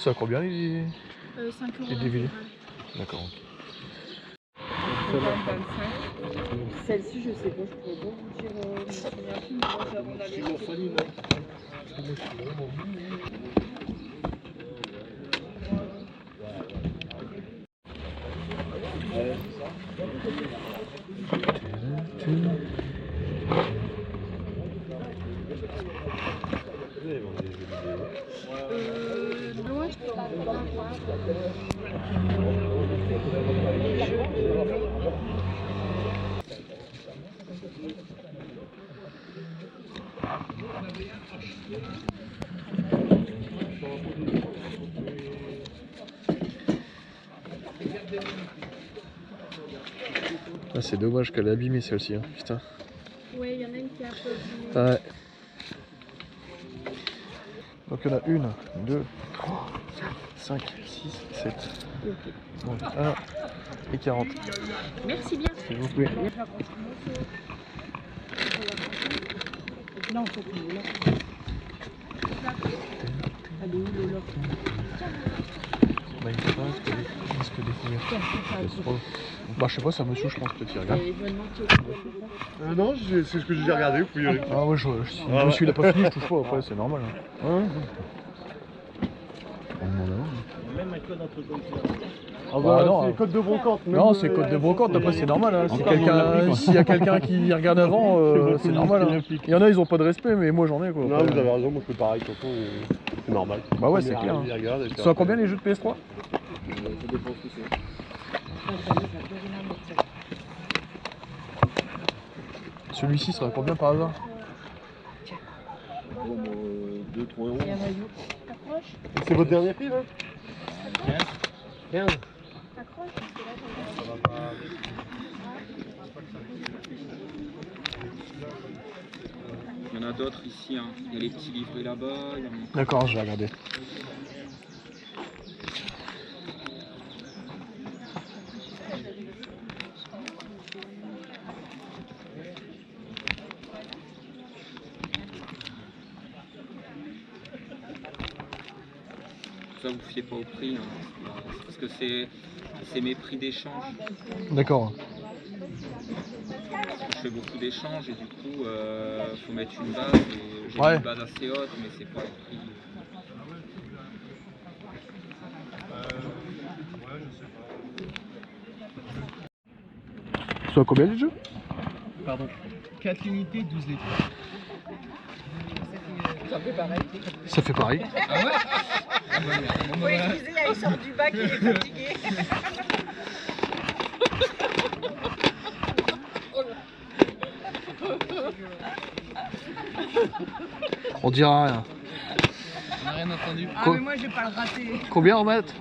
Ça a combien les 5 € les DVD? D'accord. Celle-ci, je sais pas, je pourrais pas vous dire. Je me souviens plus, mais moi, on a loin, je peux en voir. Ah, c'est dommage qu'elle a abîmé celle-ci, hein. Putain. Ouais, il y en a une qui est un peu abîmée. Ouais. Donc il y en a 1, 2, 3, 4, 5, 6, 7. Donc 1 et 40. Merci bien. S'il vous plaît. Non, faut plus là. Allez, où le lock? Bah, il faut pas risque de découvrir. Bah, je sais pas, c'est un monsieur, je pense, peut-être qu'il regarde. Non, c'est ce que j'ai regardé, vous pouvez y aller. Ah ouais, si le monsieur il a pas fini, je touche pas, après c'est normal. Hein. On demande avant. Même un code entre comme Ah bah non, c'est code de brocante. Non, c'est code de brocante, après c'est normal. Hein. S'il y a quelqu'un qui regarde avant, c'est normal. Hein. Il y en a, ils ont pas de respect, mais moi j'en ai quoi. Non, vous avez raison, moi je fais pareil, c'est normal. Bah ouais, c'est clair. Ils sont à combien les jeux de PS3? Ça dépend ce que c'est. Celui-ci sera combien par hasard? 2-3 €. C'est votre dernier prix là? 15. Il y en a d'autres ici, hein. Il y a les petits livrets là-bas. D'accord, je vais regarder. Ça, vous ne fiez pas au prix, hein. Parce que c'est mes prix d'échange. D'accord. Je fais beaucoup d'échanges et du coup, faut mettre une base. Et j'ai une base assez haute, mais c'est pas le prix. C'est à combien les jeux? Pardon. 4 limités, 12 litres. Ça fait pareil. Ça fait pareil. Ah ouais? Faut excuser, il sort du bac, il est fatigué. On dira rien. On n'a rien entendu. Ah mais moi je vais pas le rater. Combien en maths?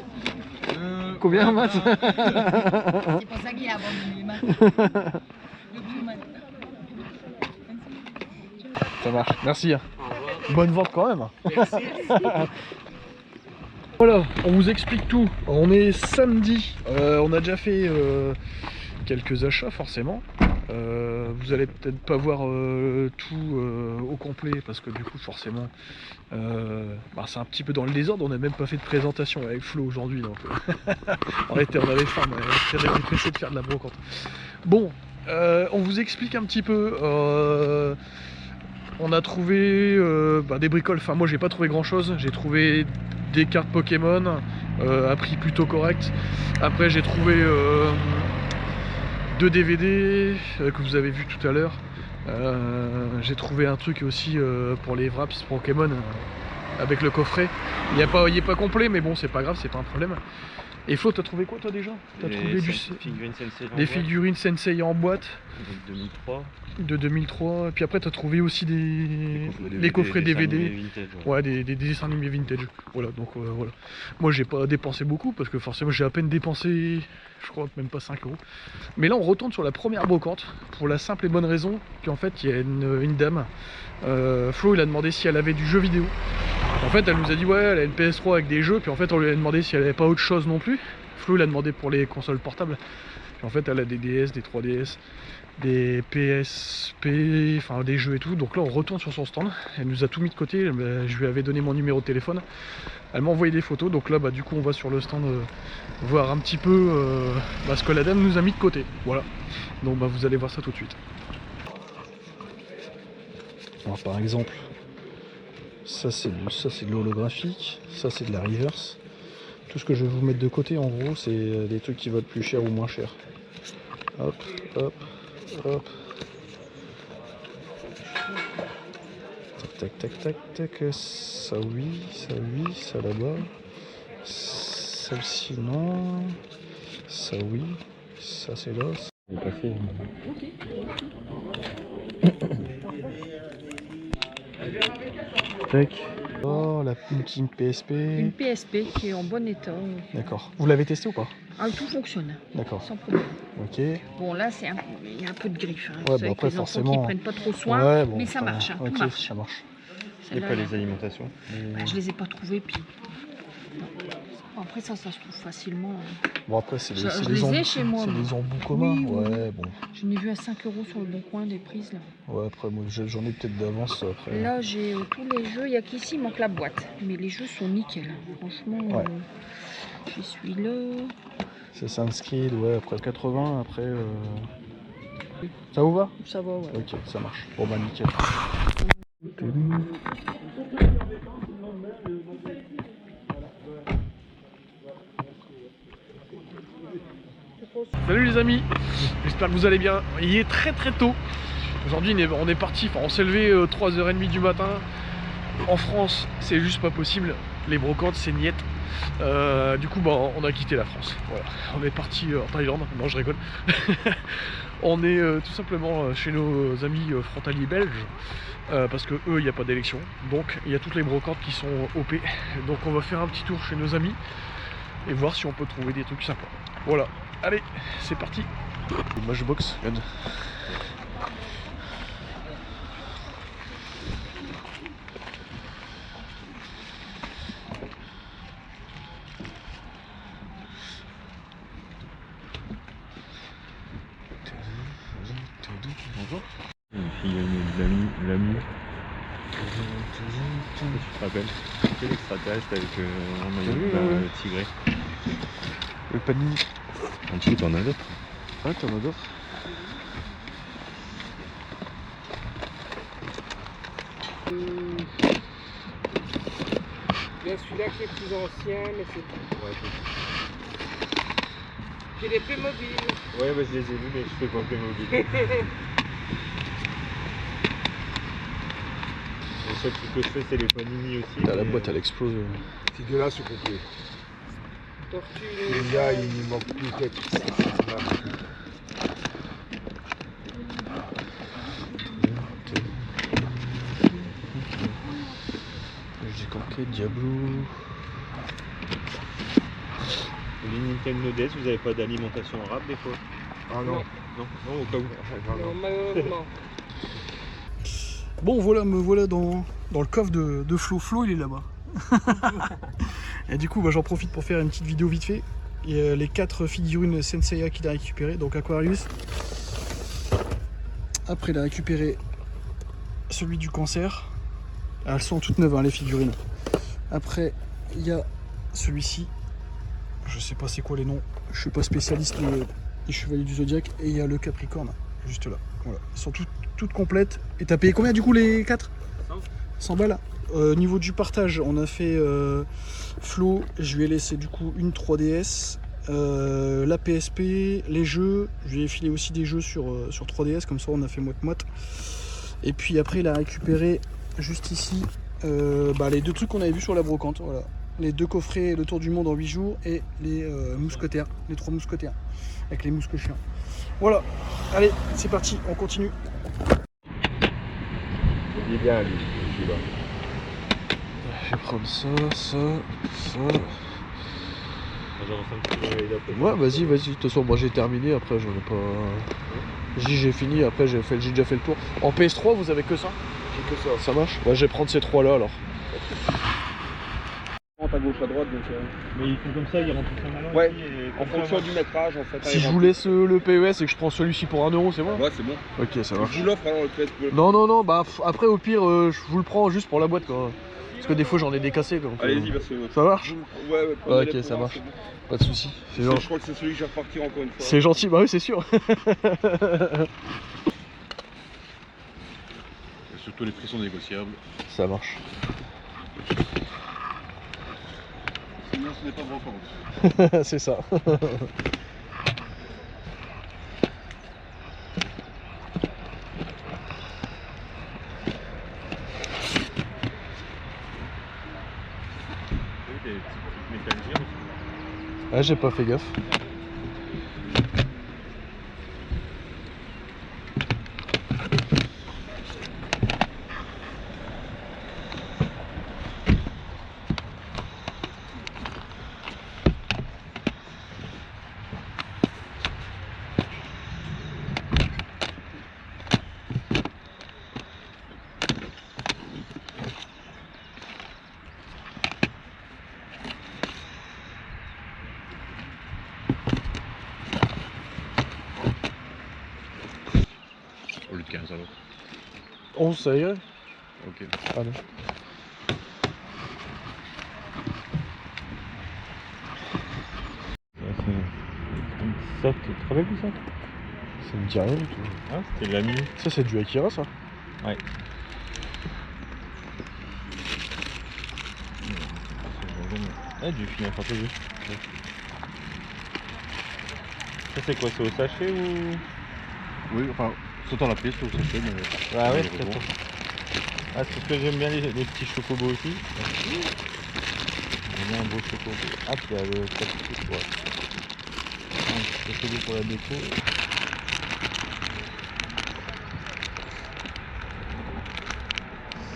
Combien en maths? C'est pour ça qu'il a abandonné les maths. Ça marche, merci. Bonne vente quand même. Merci. Voilà, on vous explique tout. On est samedi, on a déjà fait quelques achats forcément. Vous allez peut-être pas voir tout au complet parce que du coup forcément c'est un petit peu dans le désordre. On n'a même pas fait de présentation avec Flo aujourd'hui, donc on avait faim, mais on était pressé de faire de la brocante. Bon, on vous explique un petit peu. On a trouvé des bricoles. Enfin, moi j'ai pas trouvé grand chose. J'ai trouvé des cartes Pokémon à prix plutôt correct. Après j'ai trouvé 2 DVD que vous avez vu tout à l'heure. J'ai trouvé un truc aussi pour les Wraps Pokémon avec le coffret. Il est pas complet, mais bon, c'est pas grave, c'est pas un problème. Et Flo, t'as trouvé quoi toi déjà? T'as trouvé des figurines Sensei en boîte de 2003. Et puis après, t'as trouvé aussi les coffrets DVD. Vintage, ouais, des dessins animés vintage. Voilà, donc voilà. Moi, j'ai pas dépensé beaucoup parce que forcément, j'ai à peine dépensé, je crois, même pas 5 €. Mais là, on retourne sur la première brocante pour la simple et bonne raison qu'en fait, il y a une dame. Flo, il a demandé si elle avait du jeu vidéo. En fait, elle nous a dit ouais, elle a une PS3 avec des jeux. Puis en fait, on lui a demandé si elle avait pas autre chose non plus. Flo, il a demandé pour les consoles portables. En fait, elle a des DS, des 3DS, des PSP, enfin des jeux et tout. Donc là, on retourne sur son stand. Elle nous a tout mis de côté. Je lui avais donné mon numéro de téléphone. Elle m'a envoyé des photos. Donc là, du coup, on va sur le stand voir un petit peu ce que la dame nous a mis de côté. Voilà. Donc vous allez voir ça tout de suite. Alors, par exemple, ça c'est de l'holographique. Ça c'est de la reverse. Tout ce que je vais vous mettre de côté, en gros, c'est des trucs qui valent plus cher ou moins cher. Hop, hop, hop. Tac, tac, tac, tac, tac. Ça oui, ça là-bas. Celle-ci non. Ça oui, ça c'est là. C'est pas fait. Tac. Oh, la une PSP. Une PSP qui est en bon état. D'accord. Vous l'avez testé ou pas? Ah, tout fonctionne. D'accord. Sans problème. Ok. Bon, là, il y a un peu de griffe. Hein. Ouais, Avec après, les enfants forcément. qui prennent pas trop soin, Ouais, bon, mais ça marche. Hein, ok, tout marche. ça marche. Et pas les alimentations. Je les ai pas trouvés, puis. Bon, après, ça se trouve facilement. Bon, après, c'est Je les ai chez moi. C'est des embouts communs. Oui, oui. Ouais, bon. J'en ai vu à 5 € sur le bon coin des prises là. Ouais, après, moi, j'en ai peut-être d'avance. Après. Là, j'ai tous les jeux. Il y a qu'ici, il manque la boîte. Mais les jeux sont nickel. Franchement, Ouais. je suis là. C'est Sanskrit, ouais, après 80, après. Ça vous va? Ça va, ouais. Ok, ça marche. Bon, nickel. Salut les amis, j'espère que vous allez bien. Il est très tôt. Aujourd'hui on est parti, on s'est levé 3h30 du matin. En France c'est juste pas possible, les brocantes c'est niette. Du coup on a quitté la France. Voilà. On est parti en Thaïlande, non je rigole. On est tout simplement chez nos amis frontaliers belges. Parce que eux il n'y a pas d'élection. Donc il y a toutes les brocantes qui sont OP. Donc on va faire un petit tour chez nos amis et voir si on peut trouver des trucs sympas. Voilà. Allez, c'est parti. Matchbox, regarde. Bonjour. Il y a l'ami. Tu te rappelles? C'est l'extraterrestre avec un maillot tigré. Le panini. En dessous, t'en as d'autres. Ah, t'en as d'autres. Il y a celui-là qui est plus ancien, mais c'est... Ouais, J'ai des Playmobil. ouais, je les ai vus, mais je fais pas Playmobil. Le seul truc que je fais, c'est les panini aussi. La boîte elle explose. C'est de là ce complet. Tortue, Et là, il manque plus peut-être. J'ai compris Diablo. Les Nintendo DS, vous avez pas d'alimentation en rap des fois? Ah non. Non, au cas où. non, malheureusement. Bon voilà, me voilà dans le coffre de Flo. Flo il est là-bas. Et du coup j'en profite pour faire une petite vidéo vite fait. Il y a les 4 figurines Senseiya qu'il a récupérées, donc Aquarius. Après il a récupéré celui du cancer. Elles sont toutes neuves les figurines. Après il y a celui-ci. Je sais pas c'est quoi les noms. Je suis pas spécialiste des chevaliers du Zodiac. Et il y a le Capricorne, juste là. Voilà. Elles sont toutes complètes. Et t'as payé combien du coup les 4? 100 balles. Niveau du partage, on a fait Flo, je lui ai laissé du coup une 3DS, la PSP, les jeux, je lui ai filé aussi des jeux sur 3DS, comme ça on a fait moite-moite. Et puis après il a récupéré juste ici les 2 trucs qu'on avait vus sur la brocante, voilà. Les 2 coffrets, le tour du monde en 8 jours et les mousquetaires, les 3 mousquetaires, avec les mousquechiens. Voilà, allez c'est parti, on continue. Il est bien lui, celui-là. Je vais prendre ça. Ouais, vas-y. De toute façon, moi j'ai terminé. Après, j'en ai pas. J'ai fini. Après, j'ai déjà fait le tour. En PS3, vous avez que ça? J'ai que ça. Ça marche? Ouais, je vais prendre ces 3 là alors. Pas gauche, à droite. Donc, Mais ils font comme ça, ils rentrent son malin. ouais, en fonction du métrage en fait. Si je vous laisse le PES et que je prends celui-ci pour 1 €, c'est bon? Ouais, c'est bon. Ok, ça Je marche. vous l'offre alors le PES. Non, bah après au pire, je vous le prends juste pour la boîte quoi. Parce que des fois j'en ai des cassés quoi. Donc, Allez-y, parce que. Ça marche? Ouais, Ok, ça marche. Pas de soucis. C'est Je crois que c'est celui que je vais repartir encore une fois. C'est gentil, bah oui, c'est sûr. Et surtout les prix sont négociables. Ça marche. Sinon ce n'est pas brocante. C'est ça. Ah, j'ai pas fait gaffe. Au lieu de 15 alors. 11, ça irait? Ok. Allez. Ça, tu te rappelles de ça? Ça me dit rien du tout. Ah, c'était l'ami. Ça, c'est du Akira, ça? Ouais. Ah, du Final Fantasy. Ça, c'est quoi? C'est au sachet ou? Oui, enfin, sautant la pièce, c'est au sachet, mais. Ah ouais, c'est ça. Ah, c'est ce que j'aime bien, les petits chocobos aussi. J'aime bien un beau chocobo. Ah, puis il y a le petit ouais. Un petit chocobo pour la déco.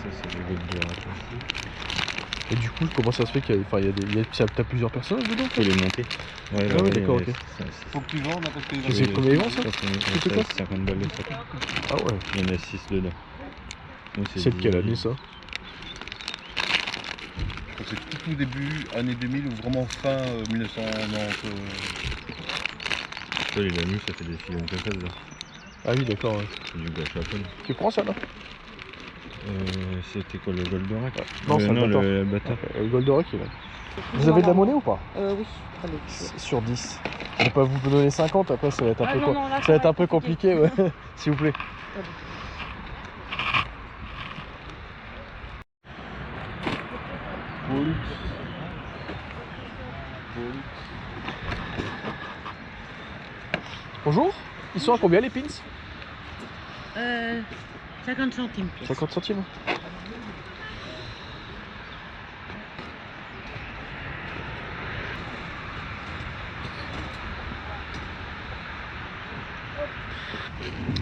Ça, c'est le Gold Dorak aussi. Et du coup, comment ça se fait qu'il y a, enfin, t'as plusieurs personnages dedans? Faut les monter. Ouais, Ah ouais, d'accord, ok. Faut que tu vendes parce que C'est le premier event, ça? C'est 50 balles de sac. Ah ouais. Il y en a 6 dedans. C'est de quelle année ça? Je crois que c'est tout début, année 2000 ou vraiment fin 1990. Toi, les Lamus, ça fait des films comme ça dedans. Ah oui, d'accord. Ouais. C'est du gâchapon. Tu prends ça là? C'était quoi le Goldorak? Non, c'est non, le le bâtard. Le Goldorak il est là. Vous avez de la monnaie ou pas? Oui, allez. Sur 10. Je vais pas vous donner 50, après ça va être un peu, non, là, ça va être un peu compliqué, ouais. S'il vous plaît. Bonjour, ils sont à combien les pins? 50 centimes. 50 centimes.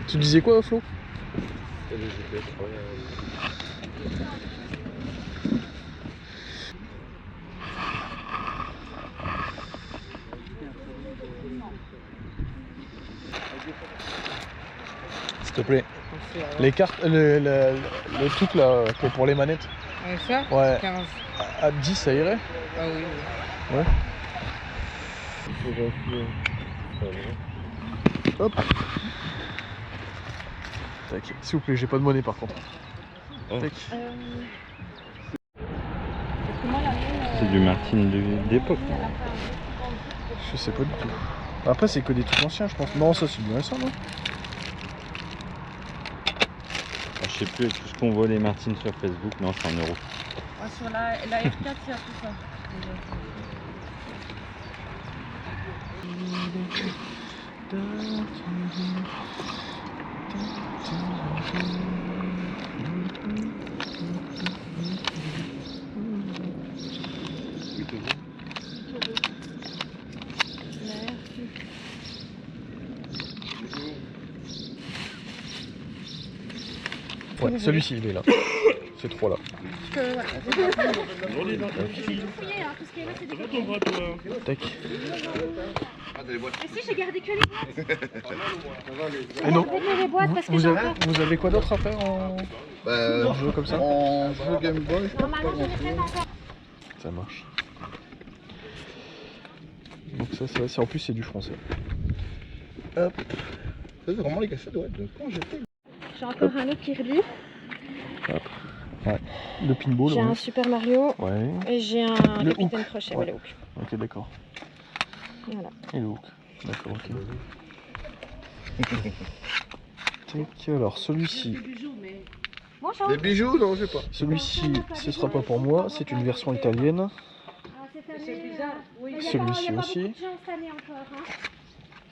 Tu disais quoi, Flo? S'il te plaît. Les cartes, le truc là, qui est pour les manettes. Ça Ouais. 15. À 10, ça irait? Ah oui. Ouais. Hop. Tac. S'il vous plaît, j'ai pas de monnaie par contre. Oh. Tac. C'est du Martine d'époque. Je sais pas du tout. Après, c'est que des trucs anciens, je pense. Non, ça c'est du récent, non? Je sais plus, est-ce qu'on voit les Martines sur Facebook? Non, c'est en euros. Ouais, sur la R4, il y a tout ça. Ouais, celui-ci il est là. Ces trois là. Tac. Si, j'ai gardé que les boîtes. Et non. Les boîtes parce que Vous avez quoi d'autre à faire en jeu comme ça? En jeu Game Boy, normalement, j'en ai fait encore. Ça marche. Donc ça c'est en plus c'est du français. Hop. Ça c'est vraiment les cassettes, ouais, de quand j'étais. J'ai encore un autre Kirby. Hop. Ouais. Le pinball. J'ai un Super Mario. Ouais. Et j'ai un Le Capitaine Hook. Crochet, Ouais. le Hook. Ok, d'accord. Voilà. Et le hook. D'accord, ok. Tac, alors celui-ci. Bonjour. Des bijoux, non, je sais pas. Celui-ci, ce sera pas pour moi, c'est une version italienne. Celui-ci aussi.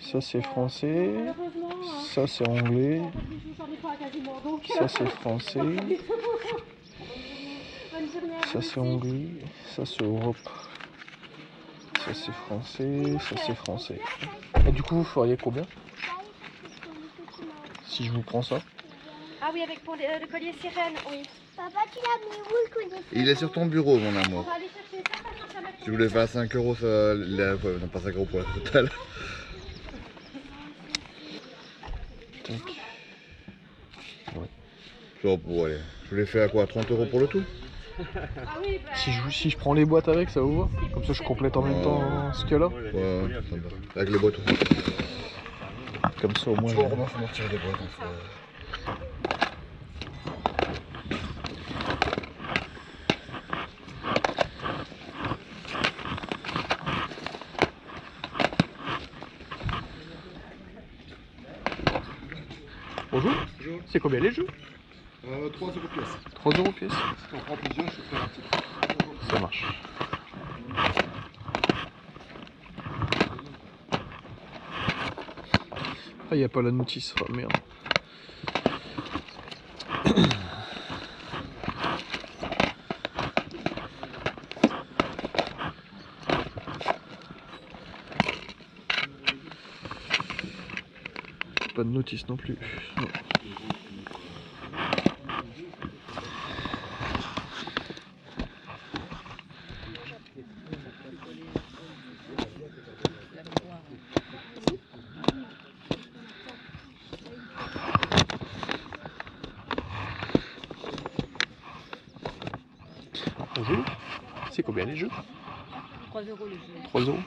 Ça c'est français. Ça c'est anglais. Ça c'est français. Ça c'est anglais. Ça c'est Europe. Ça c'est français. Ça c'est français. Et du coup, vous feriez combien si je vous prends ça? Ah oui, avec pour le collier sirène, oui. Papa, tu l'as mis où le collier? Il est sur ton bureau, mon On amour. va aller chercher ça, parce que ça va être Si vous voulez faire 5 euros, non pas 5 euros pour la totale. Tac. Genre pour aller. Je voulais faire quoi, 30 euros pour le tout? Ah oui, bah... Si je prends les boîtes avec, ça vous va? Comme ça je complète en même temps ce qu'il y a là. Ouais, ça va. Avec les boîtes aussi. Comme ça au moins. Faut me retirer des boîtes. Bonjour. C'est combien les jeux? 3 euros pièce. 3 euros pièce. Si on prend plusieurs, je suis très rapide. Ça marche. Ah, il n'y a pas la notice. Oh merde. Pas de notice non plus. Non. Bonjour. C'est combien les jeux? 3 euros le jeu. 3 euros.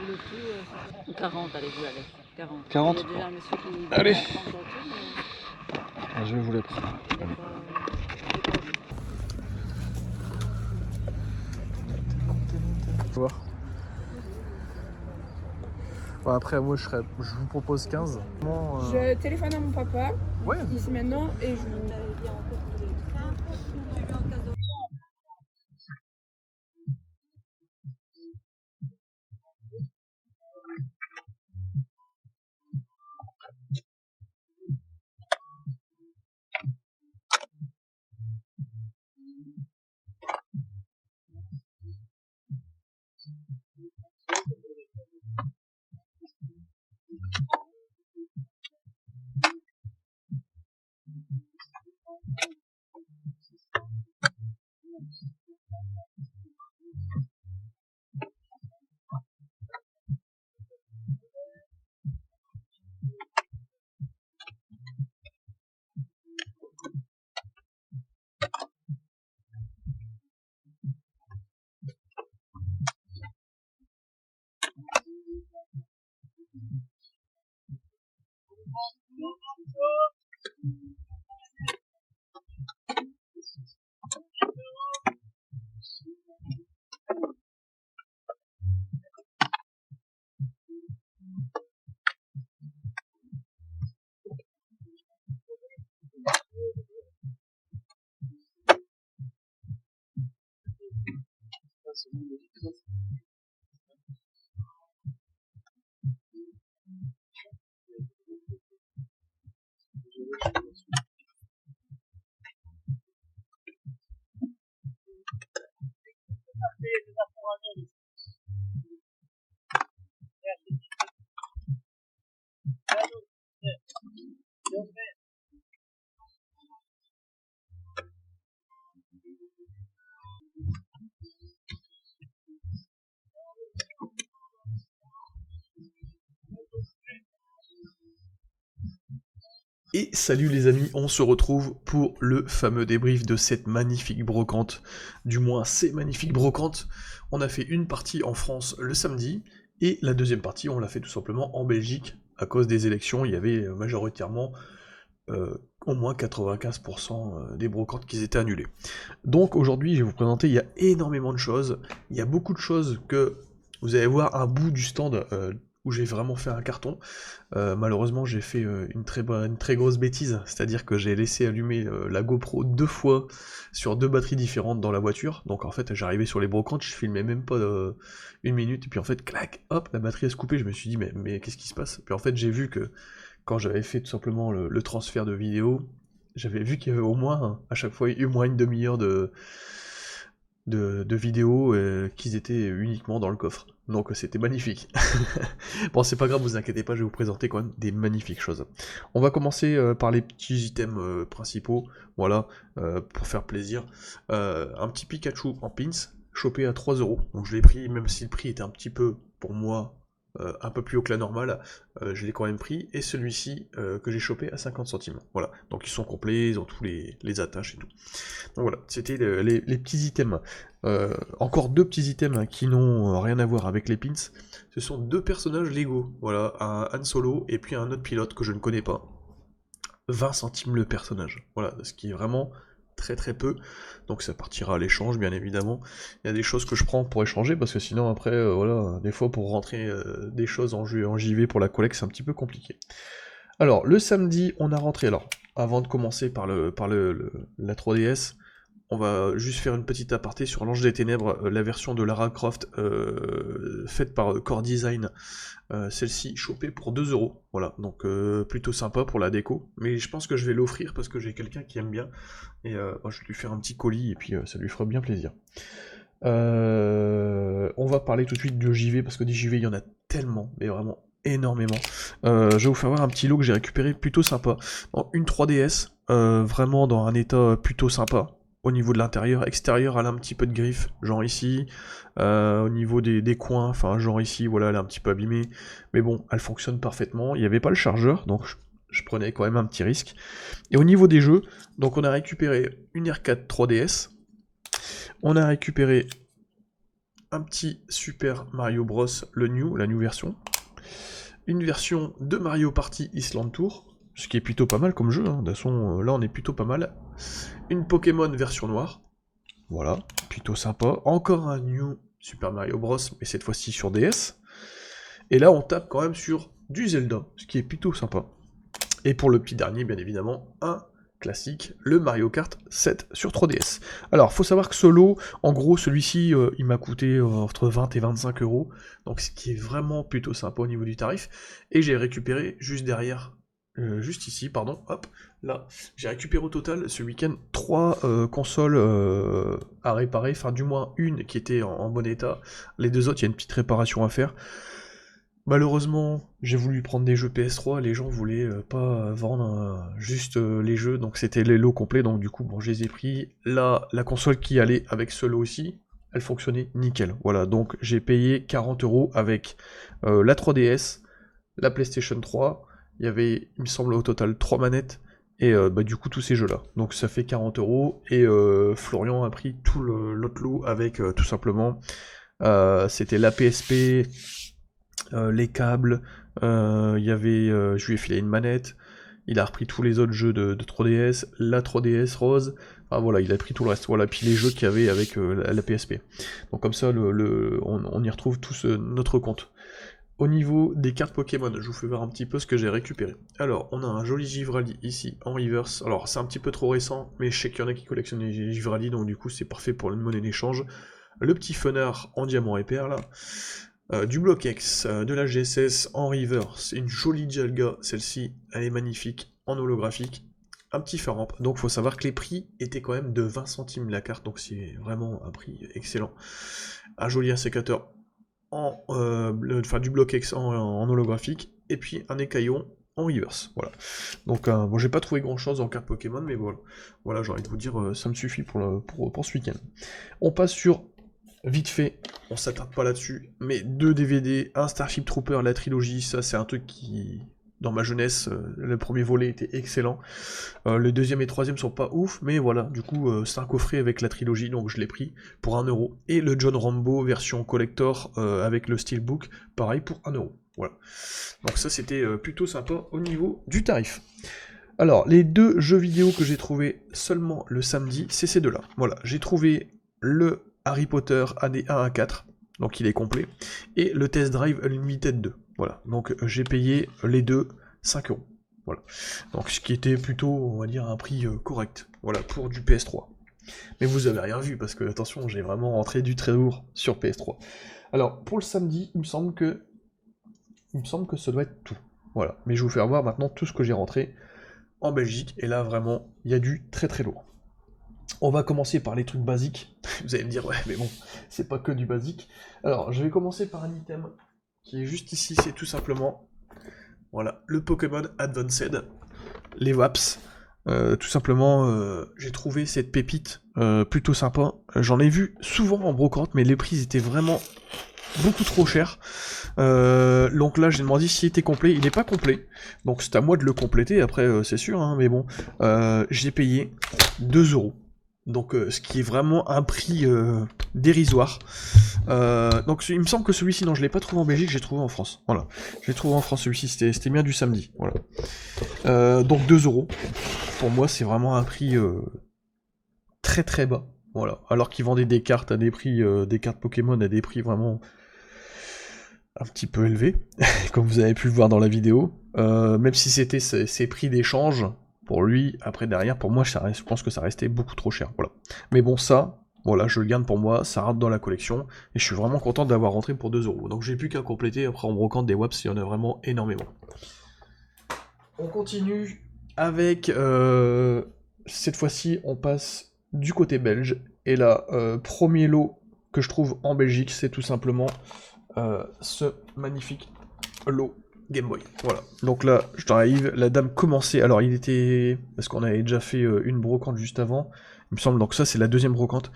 Le tout, 40, allez, vous allez. 40. 40. Il y a déjà un monsieur qui Allez. qui prend son tour, mais- Je vais vous les prendre. Voir. Bon, après moi je vous propose 15. Bon, Je téléphone à mon papa, ouais. ici maintenant, et je vous... Et salut les amis, on se retrouve pour le fameux débrief de cette magnifique brocante. Du moins, ces magnifiques brocantes. On a fait une partie en France le samedi, Et la deuxième partie, on l'a fait tout simplement en Belgique, à cause des élections, il y avait majoritairement au moins 95% des brocantes qui étaient annulées. Donc aujourd'hui, je vais vous présenter, il y a énormément de choses, il y a beaucoup de choses que vous allez voir un bout du stand où j'ai vraiment fait un carton. Malheureusement, j'ai fait une très grosse bêtise, c'est-à-dire que j'ai laissé allumer la GoPro 2 fois sur 2 batteries différentes dans la voiture. Donc en fait, j'arrivais sur les brocantes, je filmais même pas une minute, et puis en fait, clac, hop, la batterie a se coupée. Je me suis dit, mais qu'est-ce qui se passe? Puis en fait, j'ai vu que quand j'avais fait tout simplement le transfert de vidéo, j'avais vu qu'il y avait au moins, à chaque fois, au moins une demi-heure de vidéos qui étaient uniquement dans le coffre. Donc c'était magnifique. Bon, c'est pas grave, vous inquiétez pas, je vais vous présenter quand même des magnifiques choses. On va commencer par les petits items principaux, voilà, pour faire plaisir. Un petit Pikachu en pins, chopé à 3 €. Donc je l'ai pris, même si le prix était un petit peu, pour moi, un peu plus haut que la normale, je l'ai quand même pris, et celui-ci que j'ai chopé à 50 centimes. Voilà, donc ils sont complets, ils ont tous les attaches et tout. Donc voilà, c'était les petits items. Encore 2 petits items qui n'ont rien à voir avec les pins. Ce sont 2 personnages Lego, voilà, un Han Solo et puis un autre pilote que je ne connais pas. 20 centimes le personnage, voilà, ce qui est vraiment très peu, donc ça partira à l'échange bien évidemment. Il y a des choses que je prends pour échanger parce que sinon après voilà, des fois pour rentrer des choses en JV pour la collecte c'est un petit peu compliqué. Alors le samedi on a rentré, alors avant de commencer par la 3DS, on va juste faire une petite aparté sur l'Ange des Ténèbres, la version de Lara Croft faite par Core Design, celle-ci chopée pour 2 €, voilà, donc plutôt sympa pour la déco, mais je pense que je vais l'offrir parce que j'ai quelqu'un qui aime bien, et je vais lui faire un petit colis, et puis ça lui fera bien plaisir. On va parler tout de suite de JV, parce que des JV il y en a tellement, mais vraiment énormément. Je vais vous faire voir un petit lot que j'ai récupéré plutôt sympa. Une 3DS, vraiment dans un état plutôt sympa. Au niveau de l'intérieur, extérieur, elle a un petit peu de griffe, genre ici. Au niveau des coins, enfin genre ici, voilà, elle est un petit peu abîmée. Mais bon, elle fonctionne parfaitement. Il n'y avait pas le chargeur, donc je prenais quand même un petit risque. Et au niveau des jeux, donc on a récupéré une R4 3DS. On a récupéré un petit Super Mario Bros, la new version. Une version de Mario Party Island Tour. Ce qui est plutôt pas mal comme jeu, hein. De toute façon, là on est plutôt pas mal. Une Pokémon version noire, voilà, plutôt sympa. Encore un New Super Mario Bros, mais cette fois-ci sur DS. Et là on tape quand même sur du Zelda, ce qui est plutôt sympa. Et pour le petit dernier, bien évidemment, un classique, le Mario Kart 7 sur 3DS. Alors, faut savoir que ce lot, en gros, celui-ci, il m'a coûté entre 20 et 25 €, donc ce qui est vraiment plutôt sympa au niveau du tarif. Et j'ai récupéré juste derrière, juste ici, pardon, hop, là, j'ai récupéré au total ce week-end 3 consoles à réparer, enfin du moins une qui était en bon état, les 2 autres, il y a une petite réparation à faire. Malheureusement, j'ai voulu prendre des jeux PS3, les gens voulaient pas vendre juste les jeux, donc c'était les lots complets, donc du coup, bon, je les ai pris. Là, la console qui allait avec ce lot aussi, elle fonctionnait nickel. Voilà, donc j'ai payé 40 € avec la 3DS, la PlayStation 3, il y avait, il me semble, au total 3 manettes, et du coup tous ces jeux-là. Donc ça fait 40 €, et Florian a pris tout l'autre lot avec tout simplement, c'était la PSP, les câbles, il y avait, je lui ai filé une manette, il a repris tous les autres jeux de 3DS, la 3DS rose, enfin voilà, il a pris tout le reste, voilà, puis les jeux qu'il y avait avec la PSP. Donc comme ça, on y retrouve tous notre compte. Au niveau des cartes Pokémon, je vous fais voir un petit peu ce que j'ai récupéré. Alors, on a un joli Givrali ici, en reverse. Alors, c'est un petit peu trop récent, mais je sais qu'il y en a qui collectionnent les Givrali, donc du coup, c'est parfait pour une monnaie d'échange. Le petit Funard en diamant et perle. Du Block-X, de la GSS en reverse. Une jolie Dialga, celle-ci, elle est magnifique, en holographique. Un petit Faramp. Donc, faut savoir que les prix étaient quand même de 20 centimes la carte, donc c'est vraiment un prix excellent. Un joli insécateur du Block-X en holographique, et puis un écaillon en reverse, voilà. Donc bon, j'ai pas trouvé grand chose en carte Pokémon, mais voilà, j'ai envie de vous dire, ça me suffit pour ce week-end. On passe sur, vite fait, on s'attarde pas là-dessus, mais 2 DVD, un Starship Trooper, la trilogie, ça c'est un truc qui dans ma jeunesse, le premier volet était excellent. Le deuxième et troisième sont pas ouf, mais voilà, du coup, c'est un coffret avec la trilogie, donc je l'ai pris pour 1€. Et le John Rambo version collector avec le steelbook, pareil pour 1€. Voilà. Donc ça, c'était plutôt sympa au niveau du tarif. Alors, les deux jeux vidéo que j'ai trouvé seulement le samedi, c'est ces deux-là. Voilà, j'ai trouvé le Harry Potter année 1 à 4, donc il est complet, et le Test Drive Unlimited 2. Voilà, donc j'ai payé les deux 5€. Voilà, donc ce qui était plutôt, on va dire, un prix correct, voilà, pour du PS3. Mais vous avez rien vu, parce que, attention, j'ai vraiment rentré du très lourd sur PS3. Alors, pour le samedi, il me semble que ça doit être tout. Voilà, mais je vais vous faire voir maintenant tout ce que j'ai rentré en Belgique, et là vraiment il y a du très très lourd. On va commencer par les trucs basiques. Vous allez me dire ouais mais bon, c'est pas que du basique. Alors je vais commencer par un item qui est juste ici, c'est tout simplement voilà, le Pokémon Advanced, les WAPS. Tout simplement, j'ai trouvé cette pépite plutôt sympa. J'en ai vu souvent en brocante, mais les prix étaient vraiment beaucoup trop cher. Donc là j'ai demandé s'il était complet, il n'est pas complet, donc c'est à moi de le compléter après c'est sûr, hein, mais bon, j'ai payé 2€, donc ce qui est vraiment un prix dérisoire. Donc il me semble que celui-ci, non je l'ai pas trouvé en Belgique, j'ai trouvé en France, voilà, j'ai trouvé en France celui-ci, c'était bien du samedi, voilà. Donc 2€, pour moi c'est vraiment un prix très très bas, voilà, alors qu'ils vendaient des cartes à des prix, des cartes Pokémon à des prix vraiment un petit peu élevé, comme vous avez pu le voir dans la vidéo, même si c'était ses prix d'échange, pour lui, après derrière, pour moi, je pense que ça restait beaucoup trop cher, voilà. Mais bon, ça, voilà, je le garde pour moi, ça rentre dans la collection, et je suis vraiment content d'avoir rentré pour 2€, donc j'ai plus qu'à compléter, après on brocante des WAPS, il y en a vraiment énormément. On continue avec, cette fois-ci, on passe du côté belge, et là, premier lot que je trouve en Belgique, c'est tout simplement ce magnifique lot Game Boy. Voilà. Donc là, je t'arrive, la dame commençait. Alors il était. Parce qu'on avait déjà fait une brocante juste avant. Il me semble, donc ça c'est la deuxième brocante.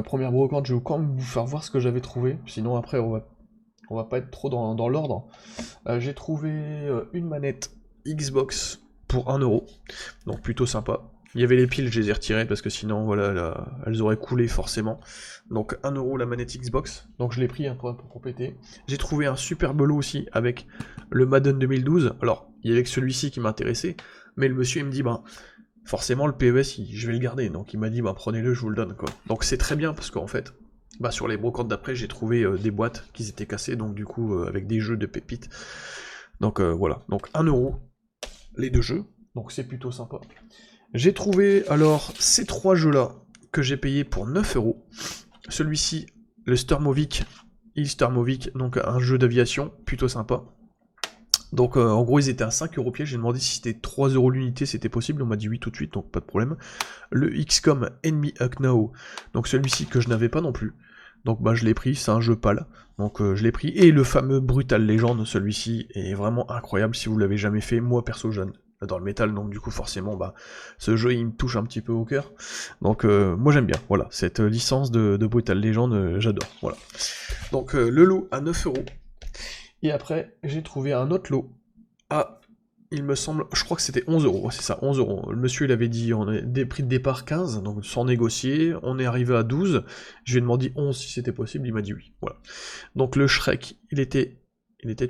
Première brocante, je vais quand même vous faire voir ce que j'avais trouvé. Sinon après on va pas être trop dans l'ordre. J'ai trouvé une manette Xbox pour 1€. Donc plutôt sympa. Il y avait les piles, je les ai retirées parce que sinon, voilà, elles auraient coulé forcément. Donc 1€ la manette Xbox, donc je l'ai pris hein, pour compléter. J'ai trouvé un superbe lot aussi avec le Madden 2012. Alors, il y avait que celui-ci qui m'intéressait, mais le monsieur il me dit, bah, forcément le PES, je vais le garder. Donc il m'a dit, bah, prenez-le, je vous le donne, quoi. Donc c'est très bien parce qu'en fait, bah, sur les brocantes d'après, j'ai trouvé des boîtes qui étaient cassées, donc du coup, avec des jeux de pépites. Donc voilà, donc 1€, les deux jeux, donc c'est plutôt sympa. J'ai trouvé alors ces trois jeux-là que j'ai payé pour 9€. Celui-ci, le Sturmovik, donc un jeu d'aviation, plutôt sympa. Donc en gros ils étaient à 5€ pièce, j'ai demandé si c'était 3€ l'unité, c'était possible, on m'a dit oui tout de suite, donc pas de problème. Le XCOM Enemy Hunt Now, donc celui-ci que je n'avais pas non plus. Donc bah je l'ai pris, c'est un jeu pâle, donc je l'ai pris. Et le fameux Brutal Legend, celui-ci est vraiment incroyable si vous l'avez jamais fait, moi perso jeune. Dans le métal, donc du coup forcément bah ce jeu il me touche un petit peu au cœur, donc moi j'aime bien, voilà, cette licence de Brutal Legend, j'adore, voilà. Donc le lot à 9€, et après j'ai trouvé un autre lot à, il me semble, je crois que c'était 11€, c'est ça, 11€, le monsieur il avait dit, on a des prix de départ 15, donc sans négocier, on est arrivé à 12, je lui ai demandé 11 si c'était possible, il m'a dit oui, voilà. Donc le Shrek, il était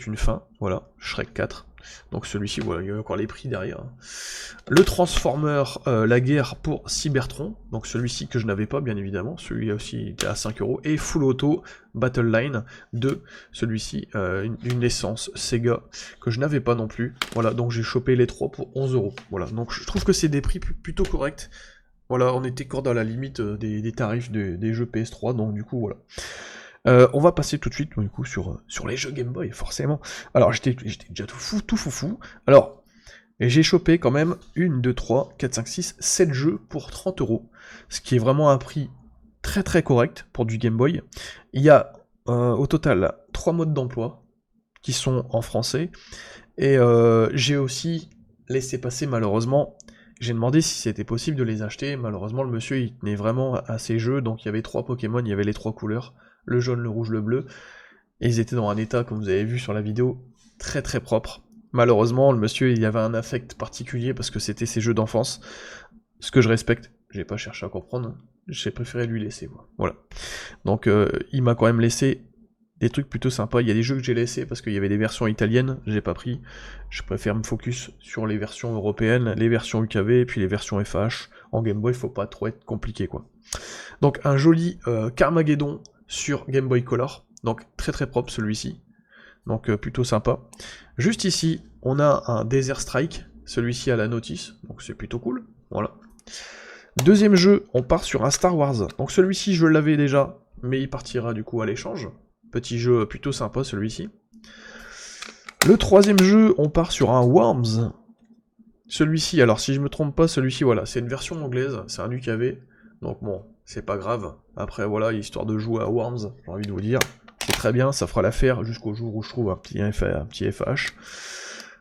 une fin, voilà, Shrek 4, donc celui-ci, voilà, il y a encore les prix derrière. Le Transformer, la guerre pour Cybertron, donc celui-ci que je n'avais pas, bien évidemment, celui-là aussi était à 5€, et Full Auto Battle Line 2, celui-ci, une licence Sega, que je n'avais pas non plus, voilà, donc j'ai chopé les trois pour 11€, voilà, donc je trouve que c'est des prix plutôt corrects, voilà, on était encore dans la limite des tarifs des jeux PS3, donc du coup, voilà. On va passer tout de suite du coup sur les jeux Game Boy, forcément. Alors j'étais déjà tout foufou. Alors, j'ai chopé quand même 1, 2, 3, 4, 5, 6, 7 jeux pour 30€. Ce qui est vraiment un prix très très correct pour du Game Boy. Il y a au total 3 modes d'emploi qui sont en français. Et j'ai aussi laissé passer malheureusement. J'ai demandé si c'était possible de les acheter. Malheureusement le monsieur il tenait vraiment à ces jeux. Donc il y avait 3 Pokémon, il y avait les 3 couleurs. Le jaune, le rouge, le bleu, et ils étaient dans un état, comme vous avez vu sur la vidéo, très très propre. Malheureusement, le monsieur, il avait un affect particulier parce que c'était ses jeux d'enfance. Ce que je respecte, j'ai pas cherché à comprendre, j'ai préféré lui laisser, voilà. Donc il m'a quand même laissé des trucs plutôt sympas. Il y a des jeux que j'ai laissés parce qu'il y avait des versions italiennes, j'ai pas pris. Je préfère me focus sur les versions européennes, les versions UKV, et puis les versions FH. En Game Boy, faut pas trop être compliqué, quoi. Donc un joli Carmageddon sur Game Boy Color, donc très très propre celui-ci. Donc plutôt sympa. Juste ici, on a un Desert Strike, celui-ci à la notice, donc c'est plutôt cool, voilà. Deuxième jeu, on part sur un Star Wars. Donc celui-ci, je l'avais déjà, mais il partira du coup à l'échange. Petit jeu plutôt sympa celui-ci. Le troisième jeu, on part sur un Worms. Celui-ci, alors si je me trompe pas, celui-ci, voilà, c'est une version anglaise, c'est un UKV. Donc bon, c'est pas grave. Après voilà, histoire de jouer à Worms, j'ai envie de vous dire. C'est très bien, ça fera l'affaire jusqu'au jour où je trouve un petit FH.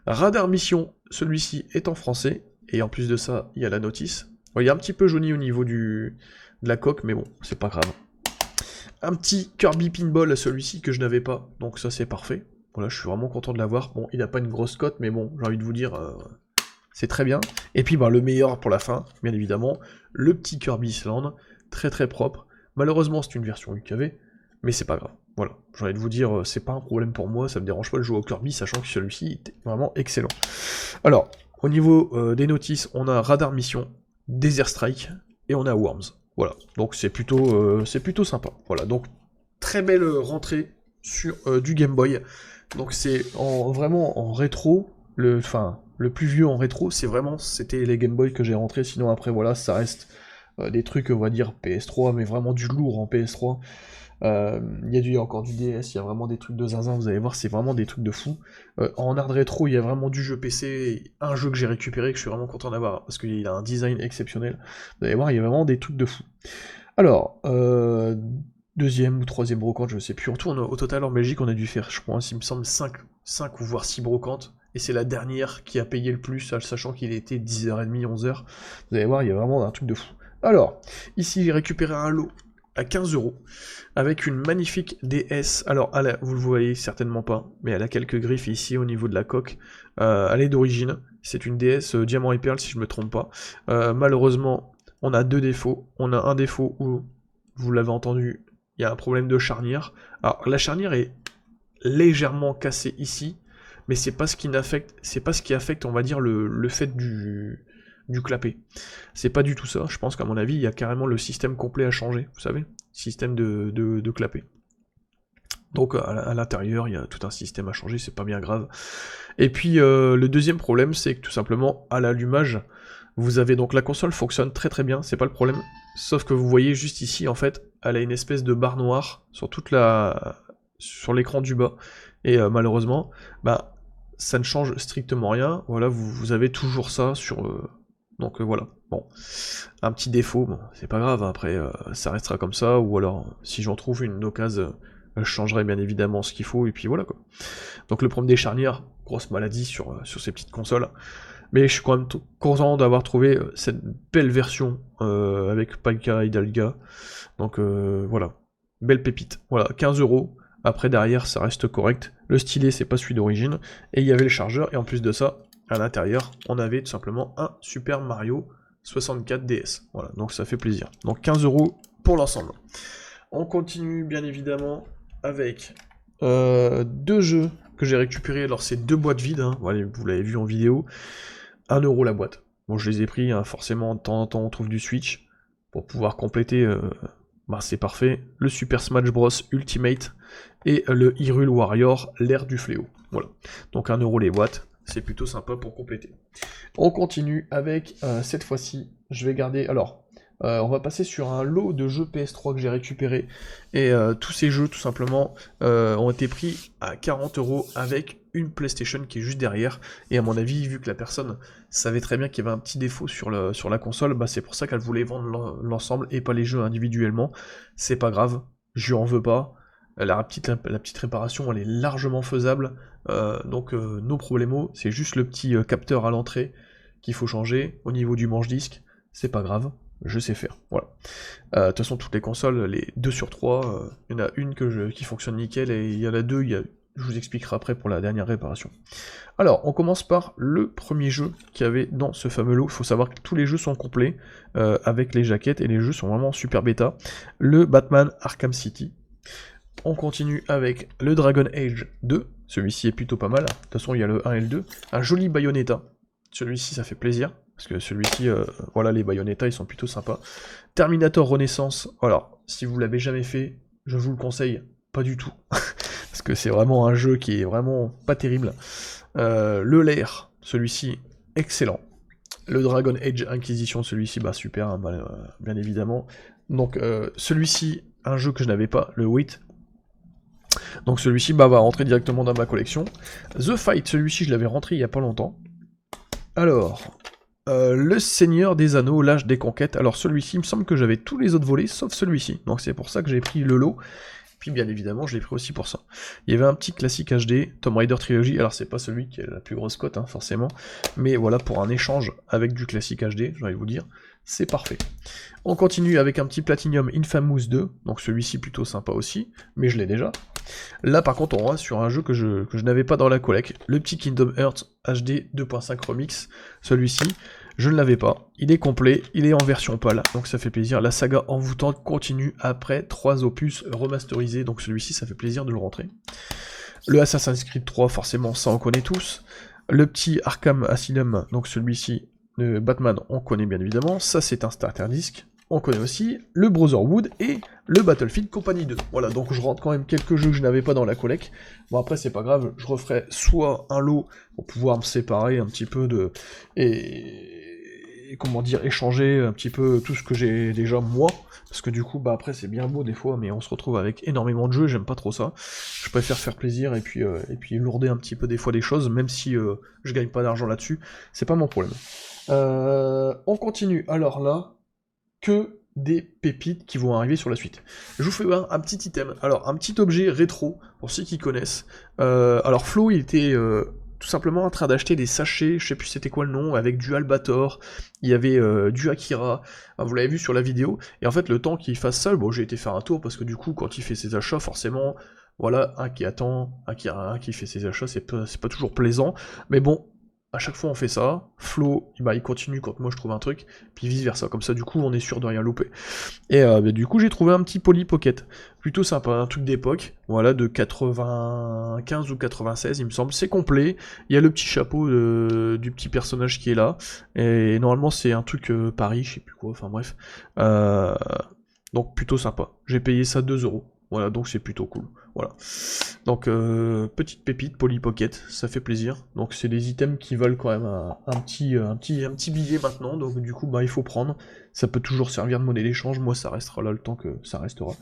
Radar Mission, celui-ci est en français, et en plus de ça, il y a la notice. Bon, il est un petit peu jauni au niveau de la coque, mais bon, c'est pas grave. Un petit Kirby Pinball, celui-ci que je n'avais pas, donc ça c'est parfait. Voilà, je suis vraiment content de l'avoir. Bon, il n'a pas une grosse cote, mais bon, j'ai envie de vous dire, c'est très bien. Et puis, le meilleur pour la fin, bien évidemment, le petit Kirby Island, très très propre. Malheureusement, c'est une version UKV, mais c'est pas grave. Voilà, j'ai envie de vous dire, c'est pas un problème pour moi, ça me dérange pas de jouer au Kirby, sachant que celui-ci était vraiment excellent. Alors, au niveau des notices, on a Radar Mission, Desert Strike, et on a Worms. Voilà, donc c'est plutôt sympa. Voilà, donc très belle rentrée sur du Game Boy. Donc c'est vraiment en rétro, le plus vieux en rétro, c'était les Game Boy que j'ai rentré, sinon après voilà, ça reste des trucs, on va dire, PS3, mais vraiment du lourd en PS3. Il y a encore du DS, il y a vraiment des trucs de zinzin, vous allez voir, c'est vraiment des trucs de fou. En hard rétro, il y a vraiment du jeu PC, un jeu que j'ai récupéré, que je suis vraiment content d'avoir, parce qu'il a un design exceptionnel. Vous allez voir, il y a vraiment des trucs de fou. Alors, deuxième ou troisième brocante, je sais plus. On tourne au total en Belgique, on a dû faire, je crois, il me semble, 5 ou voire 6 brocantes. Et c'est la dernière qui a payé le plus, sachant qu'il était 10h30, 11h. Vous allez voir, il y a vraiment un truc de fou. Alors, ici, j'ai récupéré un lot à 15€, avec une magnifique DS. Alors, vous le voyez certainement pas, mais elle a quelques griffes ici au niveau de la coque. Elle est d'origine, c'est une DS Diamant et Perle si je me trompe pas. Malheureusement, on a deux défauts. On a un défaut où, vous l'avez entendu, il y a un problème de charnière. Alors, la charnière est légèrement cassée ici, mais c'est pas ce qui affecte, on va dire, le fait du clapet. C'est pas du tout ça, je pense qu'à mon avis, il y a carrément le système complet à changer, vous savez, système de clapet. Donc à l'intérieur, il y a tout un système à changer, c'est pas bien grave. Et puis le deuxième problème, c'est que tout simplement, à l'allumage, vous avez donc la console fonctionne très très bien, c'est pas le problème, sauf que vous voyez juste ici, en fait, elle a une espèce de barre noire sur l'écran du bas, et malheureusement, ça ne change strictement rien, voilà, vous avez toujours ça sur... Donc voilà, bon, un petit défaut, bon, c'est pas grave, après ça restera comme ça, ou alors si j'en trouve une occasion, je changerai bien évidemment ce qu'il faut, et puis voilà quoi. Donc le problème des charnières, grosse maladie sur ces petites consoles, mais je suis quand même content d'avoir trouvé cette belle version avec Pika Hidalga, donc voilà, belle pépite, voilà, 15€, après derrière ça reste correct, le stylet c'est pas celui d'origine, et il y avait le chargeur, et en plus de ça, à l'intérieur, on avait tout simplement un Super Mario 64 DS. Voilà, donc ça fait plaisir. Donc 15€ pour l'ensemble. On continue bien évidemment avec deux jeux que j'ai récupérés. Alors c'est deux boîtes vides, hein. Voilà, vous l'avez vu en vidéo. 1€ la boîte. Bon, je les ai pris, hein. Forcément de temps en temps on trouve du Switch. Pour pouvoir compléter, c'est parfait. Le Super Smash Bros Ultimate et le Hyrule Warrior, l'ère du fléau. Voilà, donc 1€ les boîtes. C'est plutôt sympa pour compléter. On continue avec, cette fois-ci, je vais garder... Alors, on va passer sur un lot de jeux PS3 que j'ai récupéré. Et tous ces jeux, tout simplement, ont été pris à 40€ avec une PlayStation qui est juste derrière. Et à mon avis, vu que la personne savait très bien qu'il y avait un petit défaut sur la console, c'est pour ça qu'elle voulait vendre l'ensemble et pas les jeux individuellement. C'est pas grave, je lui en veux pas. La petite réparation, elle est largement faisable, donc no problemo, c'est juste le petit capteur à l'entrée qu'il faut changer. Au niveau du manche-disque, c'est pas grave, je sais faire, voilà. De toute façon, toutes les consoles, les 2 sur 3, il y en a une qui fonctionne nickel, et il y en a deux, il y a je vous expliquerai après pour la dernière réparation. Alors, on commence par le premier jeu qu'il y avait dans ce fameux lot. Il faut savoir que tous les jeux sont complets avec les jaquettes et les jeux sont vraiment super bêta. Le Batman Arkham City. On continue avec le Dragon Age 2. Celui-ci est plutôt pas mal. De toute façon, il y a le 1 et le 2. Un joli Bayonetta. Celui-ci, ça fait plaisir. Parce que celui-ci, voilà, les Bayonetta, ils sont plutôt sympas. Terminator Renaissance. Alors, si vous l'avez jamais fait, je vous le conseille pas du tout. Parce que c'est vraiment un jeu qui est vraiment pas terrible. Le Lair, celui-ci, excellent. Le Dragon Age Inquisition, celui-ci, bah super, hein, bien évidemment. Donc celui-ci, un jeu que je n'avais pas, le 8. Donc celui-ci va rentrer directement dans ma collection. The Fight, celui-ci, je l'avais rentré il y a pas longtemps. Alors, le Seigneur des Anneaux, l'Âge des Conquêtes. Alors celui-ci, il me semble que j'avais tous les autres volets, sauf celui-ci. Donc c'est pour ça que j'ai pris le lot. Puis bien évidemment, je l'ai pris aussi pour ça. Il y avait un petit classique HD, Tomb Raider Trilogy. Alors c'est pas celui qui a la plus grosse cote, hein, forcément. Mais voilà, pour un échange avec du classique HD, j'ai envie de vous dire, c'est parfait. On continue avec un petit Platinum Infamous 2. Donc celui-ci plutôt sympa aussi, mais je l'ai déjà. Là par contre, on va sur un jeu que je n'avais pas dans la collecte. Le petit Kingdom Hearts HD 2.5 Remix. Celui-ci, je ne l'avais pas. Il est complet, il est en version PAL, donc ça fait plaisir. La saga envoûtante continue après 3 opus remasterisés, donc celui-ci, ça fait plaisir de le rentrer. Le Assassin's Creed 3, forcément, ça on connaît tous. Le petit Arkham Asylum, donc celui-ci, de Batman, on connaît bien évidemment. Ça, c'est un starter disc. On connaît aussi le Brotherhood et le Battlefield Company 2. Voilà, donc je rentre quand même quelques jeux que je n'avais pas dans la collecte. Bon après c'est pas grave, je referai soit un lot pour pouvoir me séparer un petit peu de... et comment dire, échanger un petit peu tout ce que j'ai déjà moi, parce que du coup bah après c'est bien beau des fois, mais on se retrouve avec énormément de jeux, j'aime pas trop ça. Je préfère faire plaisir et puis lourder un petit peu des fois des choses, même si je gagne pas d'argent là-dessus, c'est pas mon problème. On continue, alors là, que des pépites qui vont arriver sur la suite. Je vous fais un petit item, alors un petit objet rétro, pour ceux qui connaissent. Alors Flo, il était tout simplement en train d'acheter des sachets, je sais plus c'était quoi le nom, avec du Albator, il y avait du Akira, vous l'avez vu sur la vidéo, et en fait le temps qu'il fasse ça, bon j'ai été faire un tour, parce que du coup quand il fait ses achats, forcément, voilà, un qui attend, un qui fait ses achats, c'est pas toujours plaisant, mais bon, à chaque fois on fait ça, Flo, il continue quand moi je trouve un truc, puis vice versa, comme ça du coup on est sûr de rien louper. Et du coup j'ai trouvé un petit Polly Pocket, plutôt sympa, un truc d'époque, voilà, de 95 ou 96 il me semble, c'est complet, il y a le petit chapeau du petit personnage qui est là, et normalement c'est un truc Paris, je sais plus quoi, enfin bref, donc plutôt sympa, j'ai payé ça 2€. Voilà, donc c'est plutôt cool. Voilà. Donc, petite pépite, Polly Pocket, ça fait plaisir. Donc, c'est des items qui valent quand même un petit billet maintenant. Donc, du coup, bah, il faut prendre. Ça peut toujours servir de monnaie d'échange. Moi, ça restera là le temps que ça restera.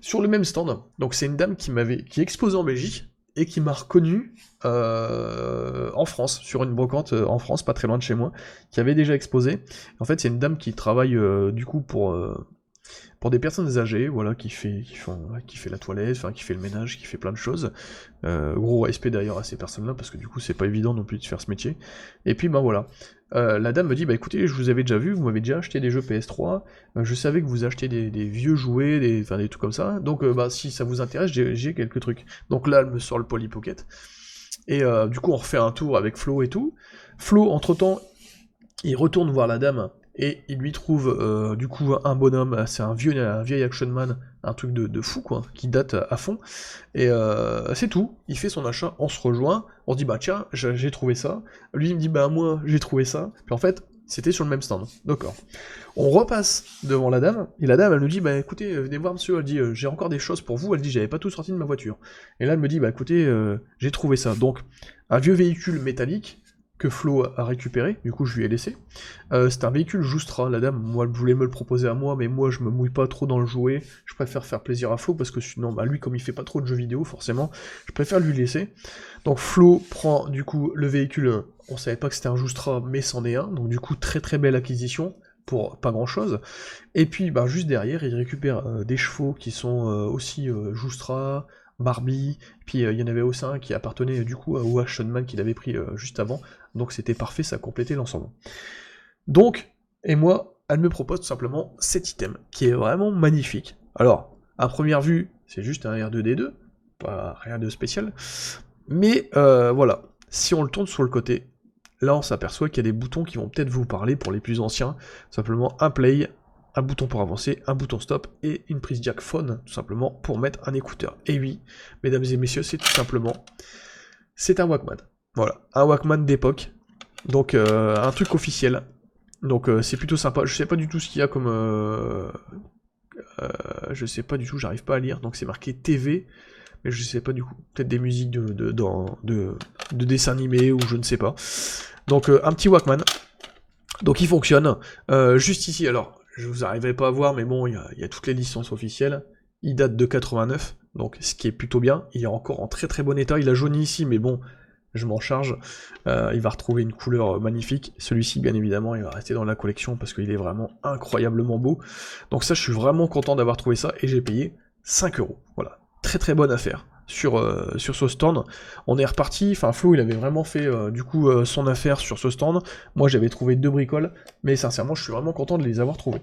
Sur le même stand, donc c'est une dame qui exposait en Belgique et qui m'a reconnu en France, sur une brocante en France, pas très loin de chez moi, qui avait déjà exposé. En fait, c'est une dame qui travaille du coup pour des personnes âgées, voilà, qui fait la toilette, enfin qui fait le ménage, qui fait plein de choses. Gros respect d'ailleurs à ces personnes-là, parce que du coup c'est pas évident non plus de faire ce métier. Et puis bah voilà, la dame me dit, bah écoutez, je vous avais déjà vu, vous m'avez déjà acheté des jeux PS3, je savais que vous achetez des vieux jouets, des trucs comme ça, donc bah si ça vous intéresse, j'ai quelques trucs. Donc là elle me sort le Polly Pocket, et du coup on refait un tour avec Flo et tout. Flo, entre-temps, il retourne voir la dame, et il lui trouve du coup un bonhomme, c'est un vieil Action Man, un truc de fou quoi, qui date à fond, et c'est tout, il fait son achat, on se rejoint, on se dit bah tiens, j'ai trouvé ça, lui il me dit bah moi j'ai trouvé ça, puis en fait c'était sur le même stand, d'accord. On repasse devant la dame, et la dame elle nous dit bah écoutez, venez voir monsieur, elle dit j'ai encore des choses pour vous, elle dit j'avais pas tout sorti de ma voiture, et là elle me dit bah écoutez, j'ai trouvé ça, donc un vieux véhicule métallique, que Flo a récupéré, du coup je lui ai laissé. C'est un véhicule Joustra, la dame, moi elle voulait me le proposer à moi, mais moi je me mouille pas trop dans le jouet, je préfère faire plaisir à Flo, parce que sinon, bah lui comme il fait pas trop de jeux vidéo, forcément, je préfère lui laisser. Donc Flo prend du coup le véhicule, on savait pas que c'était un Joustra, mais c'en est un, donc du coup très très belle acquisition, pour pas grand chose. Et puis bah juste derrière, il récupère des chevaux qui sont aussi Joustra, Barbie, puis il y en avait aussi un qui appartenait du coup au Action Man qu'il avait pris juste avant, donc c'était parfait, ça complétait l'ensemble. Donc, et moi, elle me propose tout simplement cet item, qui est vraiment magnifique. Alors, à première vue, c'est juste un R2D2, pas rien de spécial. Mais voilà, si on le tourne sur le côté, là on s'aperçoit qu'il y a des boutons qui vont peut-être vous parler pour les plus anciens. Simplement un play, un bouton pour avancer, un bouton stop et une prise jack phone, tout simplement, pour mettre un écouteur. Et oui, mesdames et messieurs, c'est tout simplement, c'est un Walkman. Voilà, un Walkman d'époque, donc un truc officiel. Donc c'est plutôt sympa. Je sais pas du tout ce qu'il y a comme... je sais pas du tout, j'arrive pas à lire, donc c'est marqué TV, mais je sais pas du coup. Peut-être des musiques de dessins animés ou je ne sais pas. Donc un petit Walkman. Donc il fonctionne. Juste ici, alors, je vous arriverai pas à voir, mais bon, il y a toutes les licences officielles. Il date de 89, donc ce qui est plutôt bien. Il est encore en très très bon état. Il a jauni ici, mais bon, je m'en charge. Il va retrouver une couleur magnifique. Celui-ci, bien évidemment, il va rester dans la collection parce qu'il est vraiment incroyablement beau. Donc ça, je suis vraiment content d'avoir trouvé ça et j'ai payé 5 €. Voilà, très très bonne affaire. Sur ce stand, on est reparti, enfin Flo il avait vraiment fait son affaire sur ce stand, moi j'avais trouvé 2 bricoles, mais sincèrement je suis vraiment content de les avoir trouvées.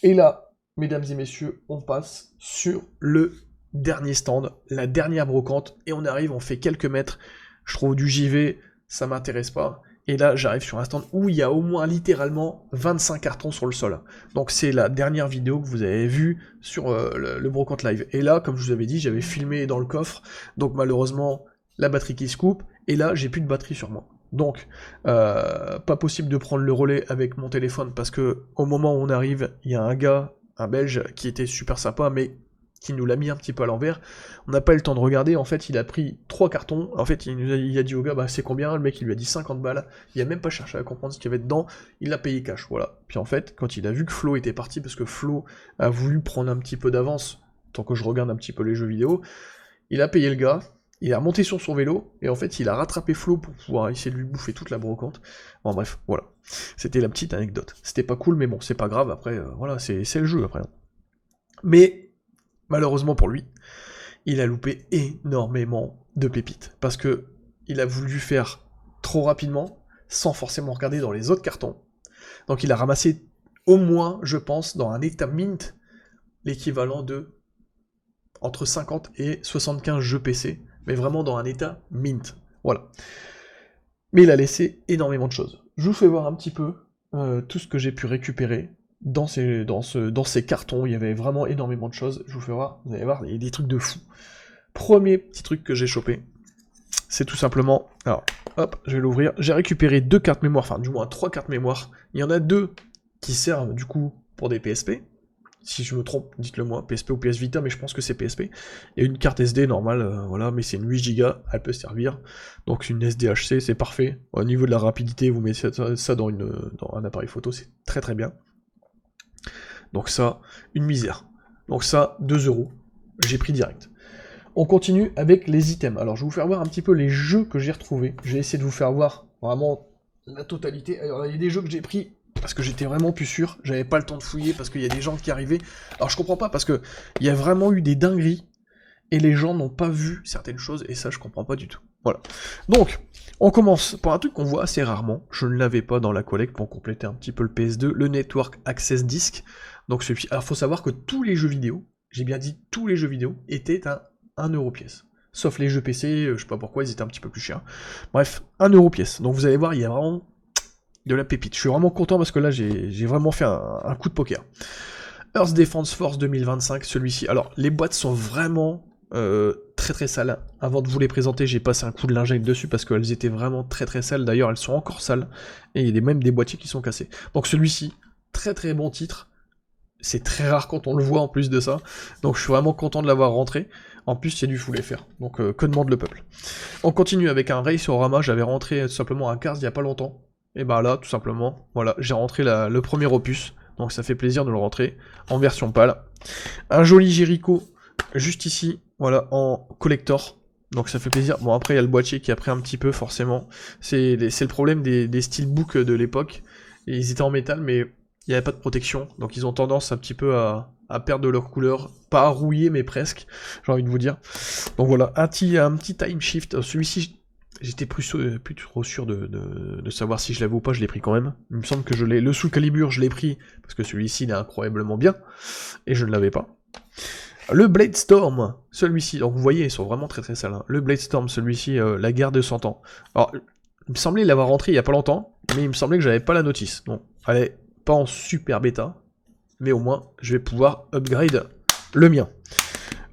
Et là, mesdames et messieurs, on passe sur le dernier stand, la dernière brocante, et on arrive, on fait quelques mètres, je trouve du JV, ça m'intéresse pas, et là j'arrive sur un stand où il y a au moins littéralement 25 cartons sur le sol. Donc c'est la dernière vidéo que vous avez vue sur le brocante live. Et là, comme je vous avais dit, j'avais filmé dans le coffre, donc malheureusement la batterie qui se coupe, et là j'ai plus de batterie sur moi. Donc pas possible de prendre le relais avec mon téléphone parce que au moment où on arrive, il y a un gars, un Belge, qui était super sympa, mais qui nous l'a mis un petit peu à l'envers. On n'a pas eu le temps de regarder, en fait il a pris 3 cartons, en fait il a dit au gars bah c'est combien, le mec il lui a dit 50 balles, il a même pas cherché à comprendre ce qu'il y avait dedans, il l'a payé cash, voilà. Puis en fait, quand il a vu que Flo était parti, parce que Flo a voulu prendre un petit peu d'avance, tant que je regarde un petit peu les jeux vidéo, il a payé le gars, il est remonté sur son vélo, et en fait il a rattrapé Flo pour pouvoir essayer de lui bouffer toute la brocante. Bon bref, voilà. C'était la petite anecdote. C'était pas cool, mais bon, c'est pas grave, après, voilà, c'est le jeu après. Mais malheureusement pour lui, il a loupé énormément de pépites, parce que il a voulu faire trop rapidement, sans forcément regarder dans les autres cartons. Donc il a ramassé au moins, je pense, dans un état mint, l'équivalent de entre 50 et 75 jeux PC, mais vraiment dans un état mint. Voilà. Mais il a laissé énormément de choses. Je vous fais voir un petit peu tout ce que j'ai pu récupérer. Dans ces cartons, il y avait vraiment énormément de choses. Je vous fais voir, vous allez voir, il y a des trucs de fou. Premier petit truc que j'ai chopé, c'est tout simplement... Alors, hop, je vais l'ouvrir. J'ai récupéré 2 cartes mémoire, enfin du moins 3 cartes mémoire. Il y en a 2 qui servent du coup pour des PSP. Si je me trompe, dites-le moi, PSP ou PS Vita, mais je pense que c'est PSP. Et une carte SD normale, voilà, mais c'est une 8 Go, elle peut servir. Donc une SDHC, c'est parfait. Au niveau de la rapidité, vous mettez ça dans un appareil photo, c'est très très bien. Donc ça, une misère. Donc ça, 2 €. J'ai pris direct. On continue avec les items. Alors je vais vous faire voir un petit peu les jeux que j'ai retrouvés. Je vais essayer de vous faire voir vraiment la totalité. Alors il y a des jeux que j'ai pris parce que j'étais vraiment plus sûr. J'avais pas le temps de fouiller parce qu'il y a des gens qui arrivaient. Alors je comprends pas parce que il y a vraiment eu des dingueries et les gens n'ont pas vu certaines choses et ça je comprends pas du tout. Voilà. Donc, on commence par un truc qu'on voit assez rarement. Je ne l'avais pas dans la collecte pour compléter un petit peu le PS2, le Network Access Disc. Donc celui-ci. Alors faut savoir que tous les jeux vidéo, j'ai bien dit tous les jeux vidéo, étaient à 1 € pièce. Sauf les jeux PC, je sais pas pourquoi, ils étaient un petit peu plus chers. Bref, 1 € pièce. Donc vous allez voir, il y a vraiment de la pépite. Je suis vraiment content parce que là, j'ai vraiment fait un coup de poker. Earth Defense Force 2025, celui-ci. Alors, les boîtes sont vraiment très très sales. Avant de vous les présenter, j'ai passé un coup de lingette dessus parce qu'elles étaient vraiment très très sales. D'ailleurs, elles sont encore sales. Et il y a même des boîtiers qui sont cassés. Donc celui-ci, très très bon titre. C'est très rare quand on le voit en plus de ça. Donc je suis vraiment content de l'avoir rentré. En plus, c'est du full FR. Donc que demande le peuple. On continue avec un Race-O-Rama. J'avais rentré tout simplement un Cars il n'y a pas longtemps. Et bah là, tout simplement, voilà, j'ai rentré le premier opus. Donc ça fait plaisir de le rentrer en version pâle. Un joli Jericho, juste ici, voilà, en collector. Donc ça fait plaisir. Bon, après, il y a le boîtier qui a pris un petit peu, forcément. C'est le problème des steelbooks de l'époque. Ils étaient en métal, mais il n'y avait pas de protection. Donc ils ont tendance un petit peu à perdre de leur couleur. Pas à rouiller, mais presque, j'ai envie de vous dire. Donc voilà, un petit time shift. Celui-ci, j'étais plus trop sûr de savoir si je l'avais ou pas, je l'ai pris quand même. Il me semble que je l'ai. Le Soul Calibur, je l'ai pris, parce que celui-ci, il est incroyablement bien. Et je ne l'avais pas. Le Bladestorm, celui-ci, donc vous voyez, ils sont vraiment très très sales. Hein. Le Bladestorm, celui-ci, la guerre de 100 ans. Alors, il me semblait l'avoir rentré il y a pas longtemps, mais il me semblait que j'avais pas la notice. Bon, elle est pas en super bêta, mais au moins, je vais pouvoir upgrade le mien.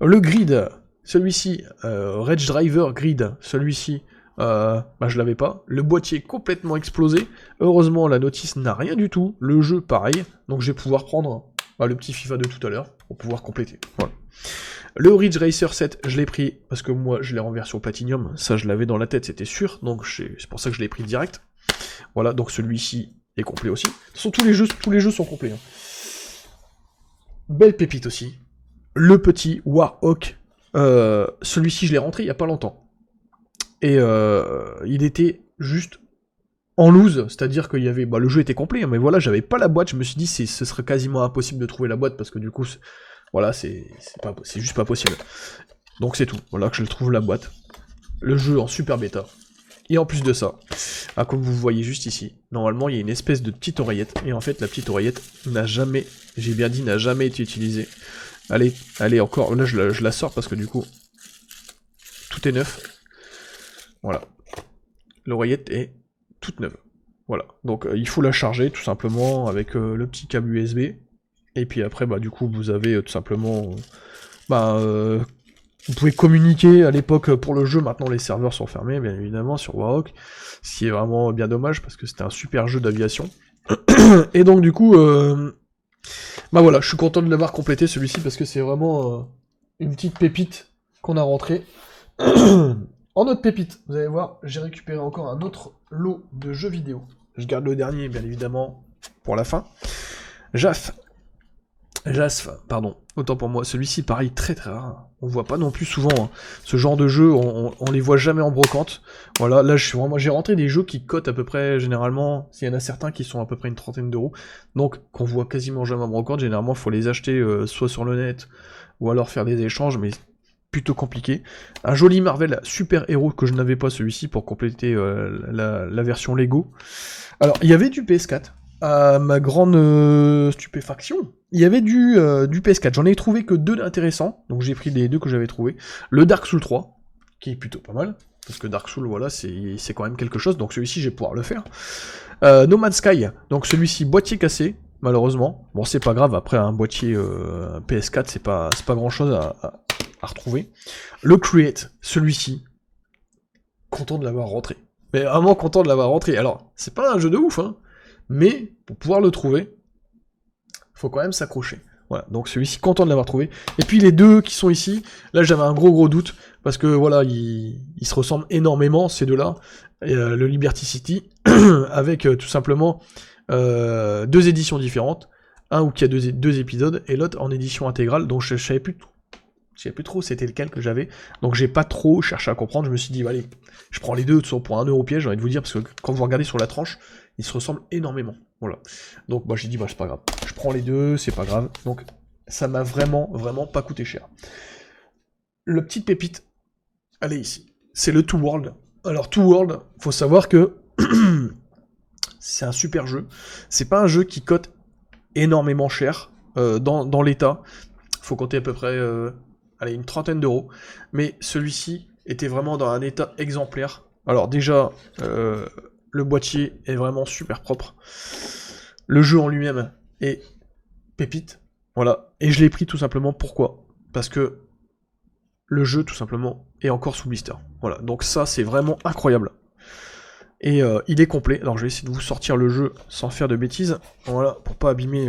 Le grid, celui-ci, Rage Driver Grid, celui-ci, je l'avais pas. Le boîtier complètement explosé. Heureusement, la notice n'a rien du tout. Le jeu, pareil. Donc, je vais pouvoir prendre le petit FIFA de tout à l'heure pour pouvoir compléter. Voilà. Le Ridge Racer 7, je l'ai pris parce que moi, je l'ai en version Platinum. Ça, je l'avais dans la tête, c'était sûr. Donc, c'est pour ça que je l'ai pris direct. Voilà, donc celui-ci est complet aussi. De toute façon, tous les jeux sont complets. Hein. Belle pépite aussi. Le petit Warhawk. Celui-ci, je l'ai rentré il y a pas longtemps. Et il était juste en loose, c'est-à-dire qu'il y avait... le jeu était complet, mais voilà, j'avais pas la boîte, je me suis dit ce serait quasiment impossible de trouver la boîte, parce que du coup, voilà, c'est juste pas possible. Donc c'est tout, voilà que je trouve la boîte. Le jeu en super bêta. Et en plus de ça, comme vous voyez juste ici, normalement il y a une espèce de petite oreillette, et en fait la petite oreillette n'a jamais, j'ai bien dit, n'a jamais été utilisée. Allez, encore, là je la sors parce que du coup, tout est neuf. Voilà. L'oreillette est toute neuve. Voilà. Donc il faut la charger tout simplement avec le petit câble USB. Et puis après, du coup, vous avez tout simplement... vous pouvez communiquer à l'époque pour le jeu. Maintenant, les serveurs sont fermés, bien évidemment, sur Warhawk. Ce qui est vraiment bien dommage parce que c'était un super jeu d'aviation. Et donc, du coup... voilà, je suis content de l'avoir complété celui-ci parce que c'est vraiment une petite pépite qu'on a rentrée. En autre pépite, vous allez voir, j'ai récupéré encore un autre lot de jeux vidéo. Je garde le dernier, bien évidemment, pour la fin. Jasf, pardon, autant pour moi. Celui-ci, pareil, très très rare. On voit pas non plus souvent hein. Ce genre de jeu, on les voit jamais en brocante. Voilà, là j'ai rentré des jeux qui cotent à peu près, généralement, s'il y en a certains qui sont à peu près une trentaine d'euros. Donc, qu'on voit quasiment jamais en brocante, généralement, il faut les acheter soit sur le net, ou alors faire des échanges, mais plutôt compliqué. Un joli Marvel super héros que je n'avais pas celui-ci pour compléter la version Lego. Alors, il y avait du PS4. À ma grande stupéfaction, il y avait du PS4. J'en ai trouvé que 2 intéressants, donc j'ai pris les 2 que j'avais trouvés. Le Dark Souls 3, qui est plutôt pas mal, parce que Dark Souls, voilà, c'est quand même quelque chose, donc celui-ci, je vais pouvoir le faire. No Man's Sky, donc celui-ci, boîtier cassé, malheureusement. Bon, c'est pas grave, après un boîtier PS4, c'est pas grand-chose à retrouver. Le Create, celui-ci, content de l'avoir rentré. Mais vraiment content de l'avoir rentré. Alors, c'est pas un jeu de ouf, hein, mais pour pouvoir le trouver, faut quand même s'accrocher. Voilà, donc celui-ci, content de l'avoir trouvé. Et puis les 2 qui sont ici, là j'avais un gros doute, parce que voilà, ils se ressemblent énormément, ces 2-là. Le Liberty City, avec tout simplement 2 éditions différentes. Un où il y a 2 épisodes, et l'autre en édition intégrale, donc je savais plus trop c'était lequel que j'avais, donc j'ai pas trop cherché à comprendre, je me suis dit, allez, je prends les 2 pour 1 euro piège, j'ai envie de vous dire, parce que quand vous regardez sur la tranche, ils se ressemblent énormément, voilà. Donc j'ai dit, c'est pas grave, je prends les 2, c'est pas grave, donc ça m'a vraiment pas coûté cher. Le petit pépite, elle est ici, c'est le Two World. Alors Two World, faut savoir que c'est un super jeu, c'est pas un jeu qui cote énormément cher, dans l'état, faut compter à peu près... une trentaine d'euros, mais celui-ci était vraiment dans un état exemplaire. Alors déjà, le boîtier est vraiment super propre, le jeu en lui-même est pépite, voilà, et je l'ai pris tout simplement, pourquoi ? Parce que le jeu tout simplement est encore sous blister, voilà, donc ça c'est vraiment incroyable. Et il est complet, alors je vais essayer de vous sortir le jeu sans faire de bêtises, voilà, pour pas abîmer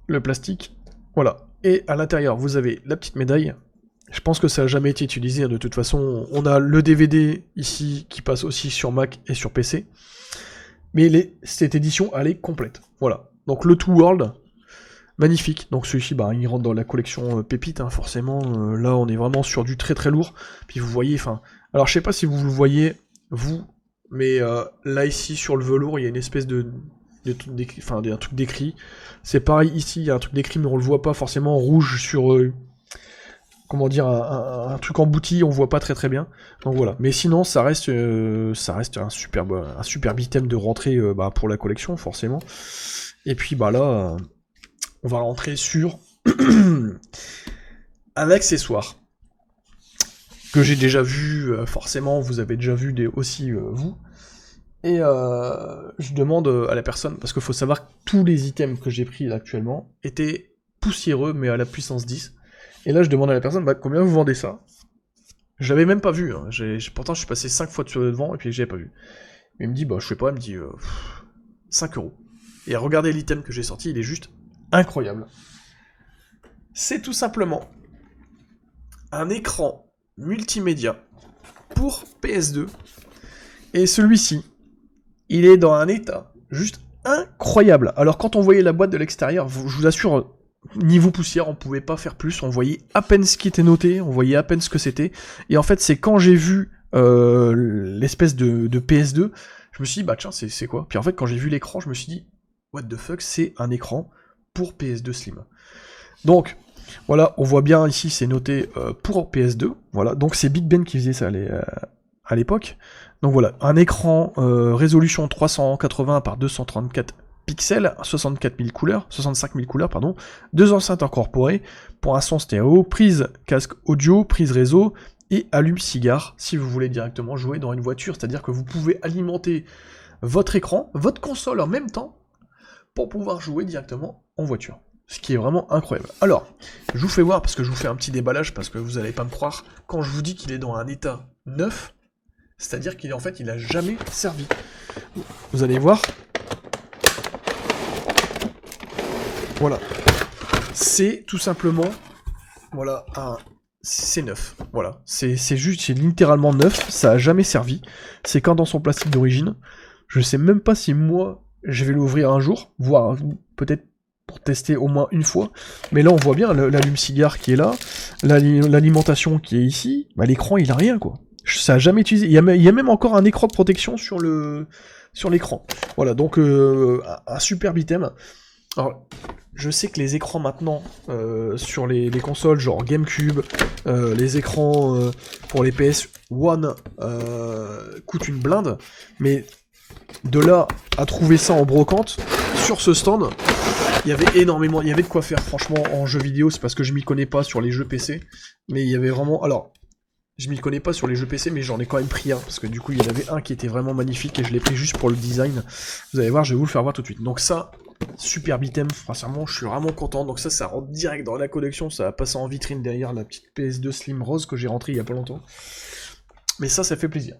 le plastique. Voilà, et à l'intérieur, vous avez la petite médaille. Je pense que ça n'a jamais été utilisé, hein. De toute façon, on a le DVD ici, qui passe aussi sur Mac et sur PC. Mais cette édition, elle est complète. Voilà, donc le Two World, magnifique. Donc celui-ci, il rentre dans la collection pépite, hein, forcément. Là, on est vraiment sur du très lourd. Puis vous voyez, alors je sais pas si vous le voyez, vous, mais là, ici, sur le velours, il y a une espèce un truc d'écrit. C'est pareil ici, il y a un truc d'écrit, mais on le voit pas forcément en rouge sur comment dire, un truc embouti, on voit pas très bien. Donc voilà. Mais sinon, ça reste un superbe item de rentrée pour la collection, forcément. Et puis là, on va rentrer sur un accessoire que j'ai déjà vu, forcément, vous avez déjà vu aussi vous. Et je demande à la personne, parce qu'il faut savoir que tous les items que j'ai pris là, actuellement étaient poussiéreux, mais à la puissance 10. Et là, je demande à la personne, bah, combien vous vendez ça? J'avais même pas vu, hein. Pourtant je suis passé 5 fois devant, et puis j'avais pas vu. Il me dit, bah je sais pas, il me dit 5 €. Et regardez l'item que j'ai sorti, il est juste incroyable. C'est tout simplement un écran multimédia pour PS2. Et celui-ci, il est dans un état juste incroyable. Alors quand on voyait la boîte de l'extérieur, je vous assure, niveau poussière, on pouvait pas faire plus. On voyait à peine ce qui était noté, on voyait à peine ce que c'était. Et en fait, c'est quand j'ai vu l'espèce de PS2, je me suis dit, bah tiens, c'est quoi? Puis en fait, quand j'ai vu l'écran, je me suis dit, what the fuck, c'est un écran pour PS2 Slim. Donc, voilà, on voit bien ici, c'est noté pour PS2. Voilà, donc c'est Big Ben qui faisait ça à l'époque. Donc voilà, un écran résolution 380 par 234 pixels, 65 000 couleurs, pardon, 2 enceintes incorporées pour un son stéréo, prise casque audio, prise réseau et allume-cigare si vous voulez directement jouer dans une voiture, c'est-à-dire que vous pouvez alimenter votre écran, votre console en même temps pour pouvoir jouer directement en voiture. Ce qui est vraiment incroyable. Alors, je vous fais voir parce que je vous fais un petit déballage parce que vous n'allez pas me croire quand je vous dis qu'il est dans un état neuf, c'est-à-dire qu'il il a jamais servi. Vous allez voir. Voilà. C'est tout simplement, voilà, c'est neuf. Voilà. C'est juste, c'est littéralement neuf. Ça a jamais servi. C'est quand dans son plastique d'origine. Je sais même pas si moi, je vais l'ouvrir un jour, voire peut-être pour tester au moins une fois. Mais là, on voit bien l'allume-cigare qui est là, l'alimentation qui est ici. Bah, l'écran, il a rien, quoi. Ça a jamais utilisé. Il y a même encore un écran de protection sur l'écran. Voilà, donc un superbe item. Alors, je sais que les écrans maintenant sur les consoles, genre GameCube, les écrans pour les PS1 coûtent une blinde, mais de là à trouver ça en brocante, sur ce stand, il y avait énormément, il y avait de quoi faire, franchement, en jeux vidéo. C'est parce que je m'y connais pas sur les jeux PC, mais il y avait vraiment, alors, je m'y connais pas sur les jeux PC, mais j'en ai quand même pris un, parce que du coup, il y en avait un qui était vraiment magnifique, et je l'ai pris juste pour le design. Vous allez voir, je vais vous le faire voir tout de suite. Donc ça, superbe item, sincèrement, je suis vraiment content. Donc ça rentre direct dans la collection, ça va passer en vitrine derrière la petite PS2 Slim rose que j'ai rentrée il y a pas longtemps. Mais ça fait plaisir.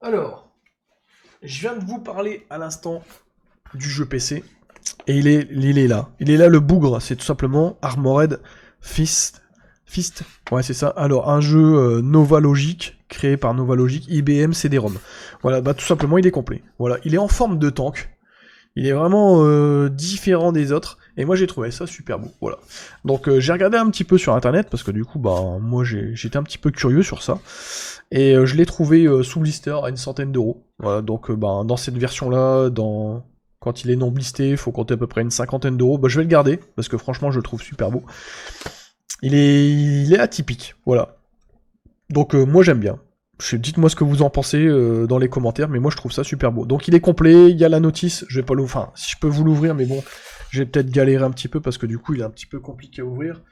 Alors, je viens de vous parler à l'instant du jeu PC, et il est là. Il est là, le bougre, c'est tout simplement Armored Fist, ouais c'est ça. Alors un jeu Nova Logic, créé par Nova Logic, IBM CD-ROM. Voilà, bah tout simplement il est complet. Voilà, il est en forme de tank. Il est vraiment différent des autres, et moi j'ai trouvé ça super beau, voilà. Donc j'ai regardé un petit peu sur internet, parce que du coup, bah moi j'étais un petit peu curieux sur ça, et je l'ai trouvé sous blister à une centaine d'euros. Voilà, donc bah, dans cette version-là, quand il est non blisté, il faut compter à peu près une cinquantaine d'euros. Bah je vais le garder, parce que franchement je le trouve super beau. Il est atypique, voilà. Donc moi j'aime bien. Dites-moi ce que vous en pensez dans les commentaires, mais moi je trouve ça super beau. Donc il est complet, il y a la notice, je vais pas l'ouvrir, enfin si je peux vous l'ouvrir, mais bon, je vais peut-être galérer un petit peu parce que du coup il est un petit peu compliqué à ouvrir.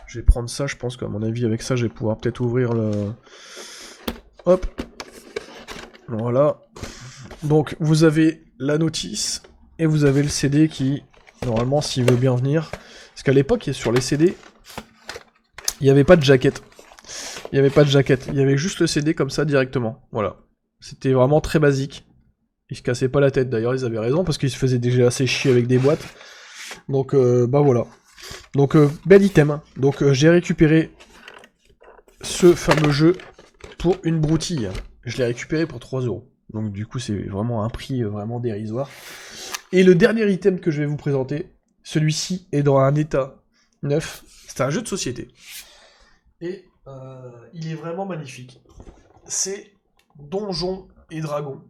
Je vais prendre ça, je pense qu'à mon avis avec ça je vais pouvoir peut-être ouvrir le... Hop. Voilà. Donc vous avez la notice et vous avez le CD qui, normalement s'il veut bien venir, parce qu'à l'époque sur les CD, il n'y avait pas de jaquette. Il n'y avait pas de jaquette, il y avait juste le CD comme ça directement, voilà. C'était vraiment très basique. Ils se cassaient pas la tête, d'ailleurs ils avaient raison, parce qu'ils se faisaient déjà assez chier avec des boîtes. Donc bah voilà. Donc bel item. Donc j'ai récupéré ce fameux jeu pour une broutille. Je l'ai récupéré pour 3 €. Donc du coup c'est vraiment un prix vraiment dérisoire. Et le dernier item que je vais vous présenter, celui-ci est dans un état neuf. C'est un jeu de société. Et il est vraiment magnifique. C'est Donjons et Dragons.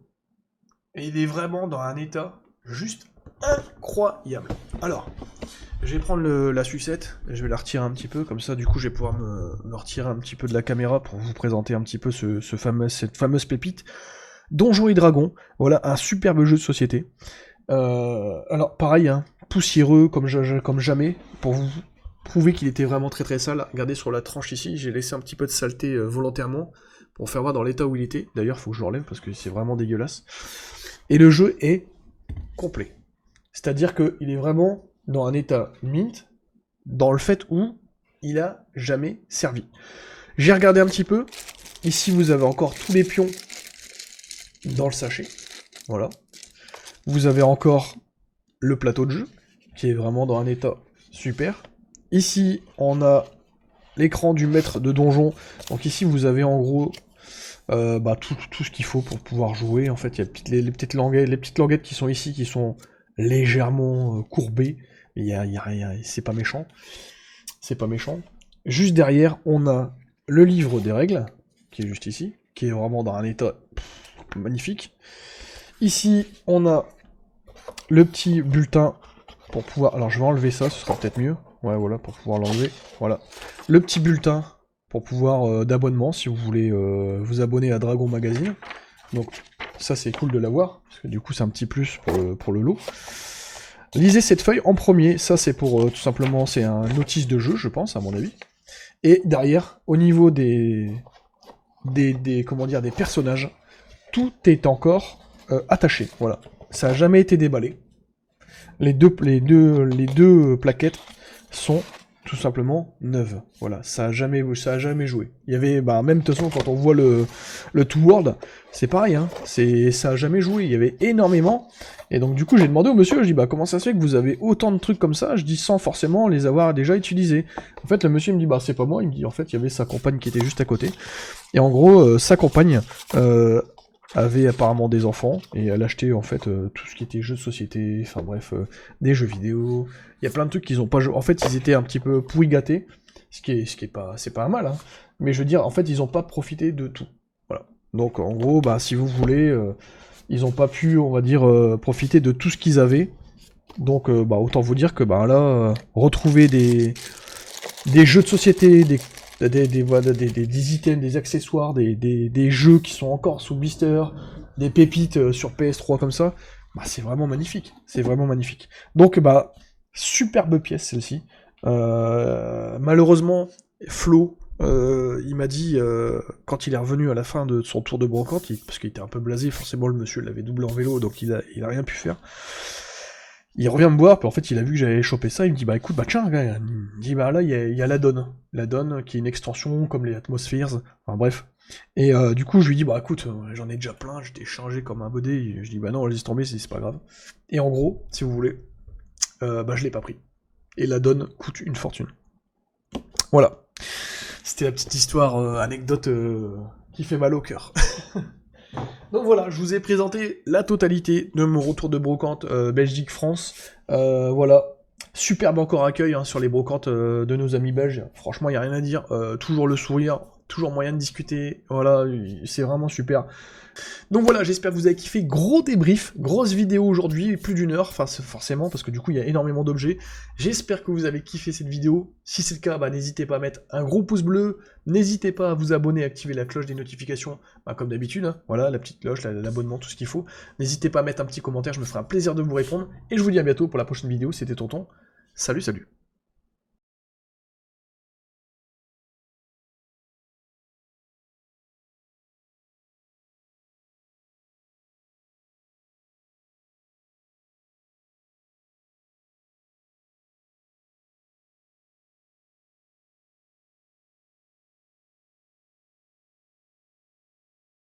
Et il est vraiment dans un état juste incroyable. Alors, je vais prendre la sucette, je vais la retirer un petit peu, comme ça du coup je vais pouvoir me retirer un petit peu de la caméra pour vous présenter un petit peu cette fameuse pépite. Donjons et Dragons, voilà un superbe jeu de société. Alors pareil, hein, poussiéreux comme jamais, pour vous prouver qu'il était vraiment très très sale. Regardez sur la tranche ici, j'ai laissé un petit peu de saleté volontairement, pour faire voir dans l'état où il était. D'ailleurs, il faut que je le relève parce que c'est vraiment dégueulasse. Et le jeu est complet. C'est-à-dire qu'il est vraiment dans un état mint, dans le fait où il a jamais servi. J'ai regardé un petit peu. Ici, vous avez encore tous les pions dans le sachet. Voilà. Vous avez encore le plateau de jeu, qui est vraiment dans un état super. Ici, on a l'écran du maître de donjon. Donc ici, vous avez en gros tout ce qu'il faut pour pouvoir jouer. En fait, il y a les petites languettes qui sont ici, qui sont légèrement courbées. Mais c'est pas méchant. C'est pas méchant. Juste derrière, on a le livre des règles, qui est juste ici, qui est vraiment dans un état magnifique. Ici, on a le petit bulletin pour pouvoir... Alors, je vais enlever ça, ce sera peut-être mieux. Ouais, voilà, pour pouvoir l'enlever. Voilà. Le petit bulletin pour pouvoir d'abonnement, si vous voulez vous abonner à Dragon Magazine. Donc, ça, c'est cool de l'avoir, parce que du coup, c'est un petit plus pour le lot. Lisez cette feuille en premier. Ça, c'est pour, tout simplement, c'est un notice de jeu, je pense, à mon avis. Et derrière, au niveau des personnages, tout est encore attaché. Voilà. Ça n'a jamais été déballé. Les deux plaquettes sont tout simplement neuves. Voilà, ça a jamais joué. Il y avait, même de toute façon, quand on voit le Two World, c'est pareil, hein, ça a jamais joué. Il y avait énormément. Et donc du coup, j'ai demandé au monsieur, je dis comment ça se fait que vous avez autant de trucs comme ça? Je dis sans forcément les avoir déjà utilisés. En fait, le monsieur il me dit c'est pas moi. Il me dit en fait il y avait sa compagne qui était juste à côté. Et en gros, sa compagne avait apparemment des enfants, et elle achetait en fait tout ce qui était jeux de société, enfin bref, des jeux vidéo, il y a plein de trucs qu'ils ont pas joué, en fait ils étaient un petit peu pourri gâtés, ce qui est pas, c'est pas un mal, hein, mais je veux dire, en fait ils ont pas profité de tout, voilà. Donc en gros, si vous voulez, ils ont pas pu, on va dire, profiter de tout ce qu'ils avaient, donc autant vous dire que là, retrouver des jeux de société, des items, des accessoires, des jeux qui sont encore sous blister, des pépites sur PS3 comme ça, c'est vraiment magnifique. C'est vraiment magnifique. Donc, superbe pièce celle-ci. Malheureusement, Flo, il m'a dit, quand il est revenu à la fin de son tour de brocante, parce qu'il était un peu blasé, forcément le monsieur l'avait doublé en vélo, donc il a rien pu faire. Il revient me voir, puis en fait il a vu que j'avais chopé ça, il me dit écoute, tiens, il me dit là il y a la donne, qui est une extension comme les Atmospheres, enfin bref. Et du coup je lui dis écoute, j'en ai déjà plein, j'étais chargé comme un bodé, et je dis non, laisse tomber, c'est pas grave. Et en gros, si vous voulez, je l'ai pas pris. Et la donne coûte une fortune. Voilà. C'était la petite histoire, anecdote qui fait mal au cœur. Donc voilà, je vous ai présenté la totalité de mon retour de brocante Belgique-France. Voilà, superbe encore accueil sur les brocantes de nos amis belges. Franchement, il n'y a rien à dire. Toujours le sourire, toujours moyen de discuter. Voilà, c'est vraiment super. Donc voilà, j'espère que vous avez kiffé. Gros débrief, grosse vidéo aujourd'hui, plus d'1 heure, enfin forcément, parce que du coup il y a énormément d'objets. J'espère que vous avez kiffé cette vidéo. Si c'est le cas, n'hésitez pas à mettre un gros pouce bleu, n'hésitez pas à vous abonner, à activer la cloche des notifications, comme d'habitude, hein. Voilà, la petite cloche, l'abonnement, tout ce qu'il faut. N'hésitez pas à mettre un petit commentaire, je me ferai un plaisir de vous répondre, et je vous dis à bientôt pour la prochaine vidéo. C'était Tonton, salut.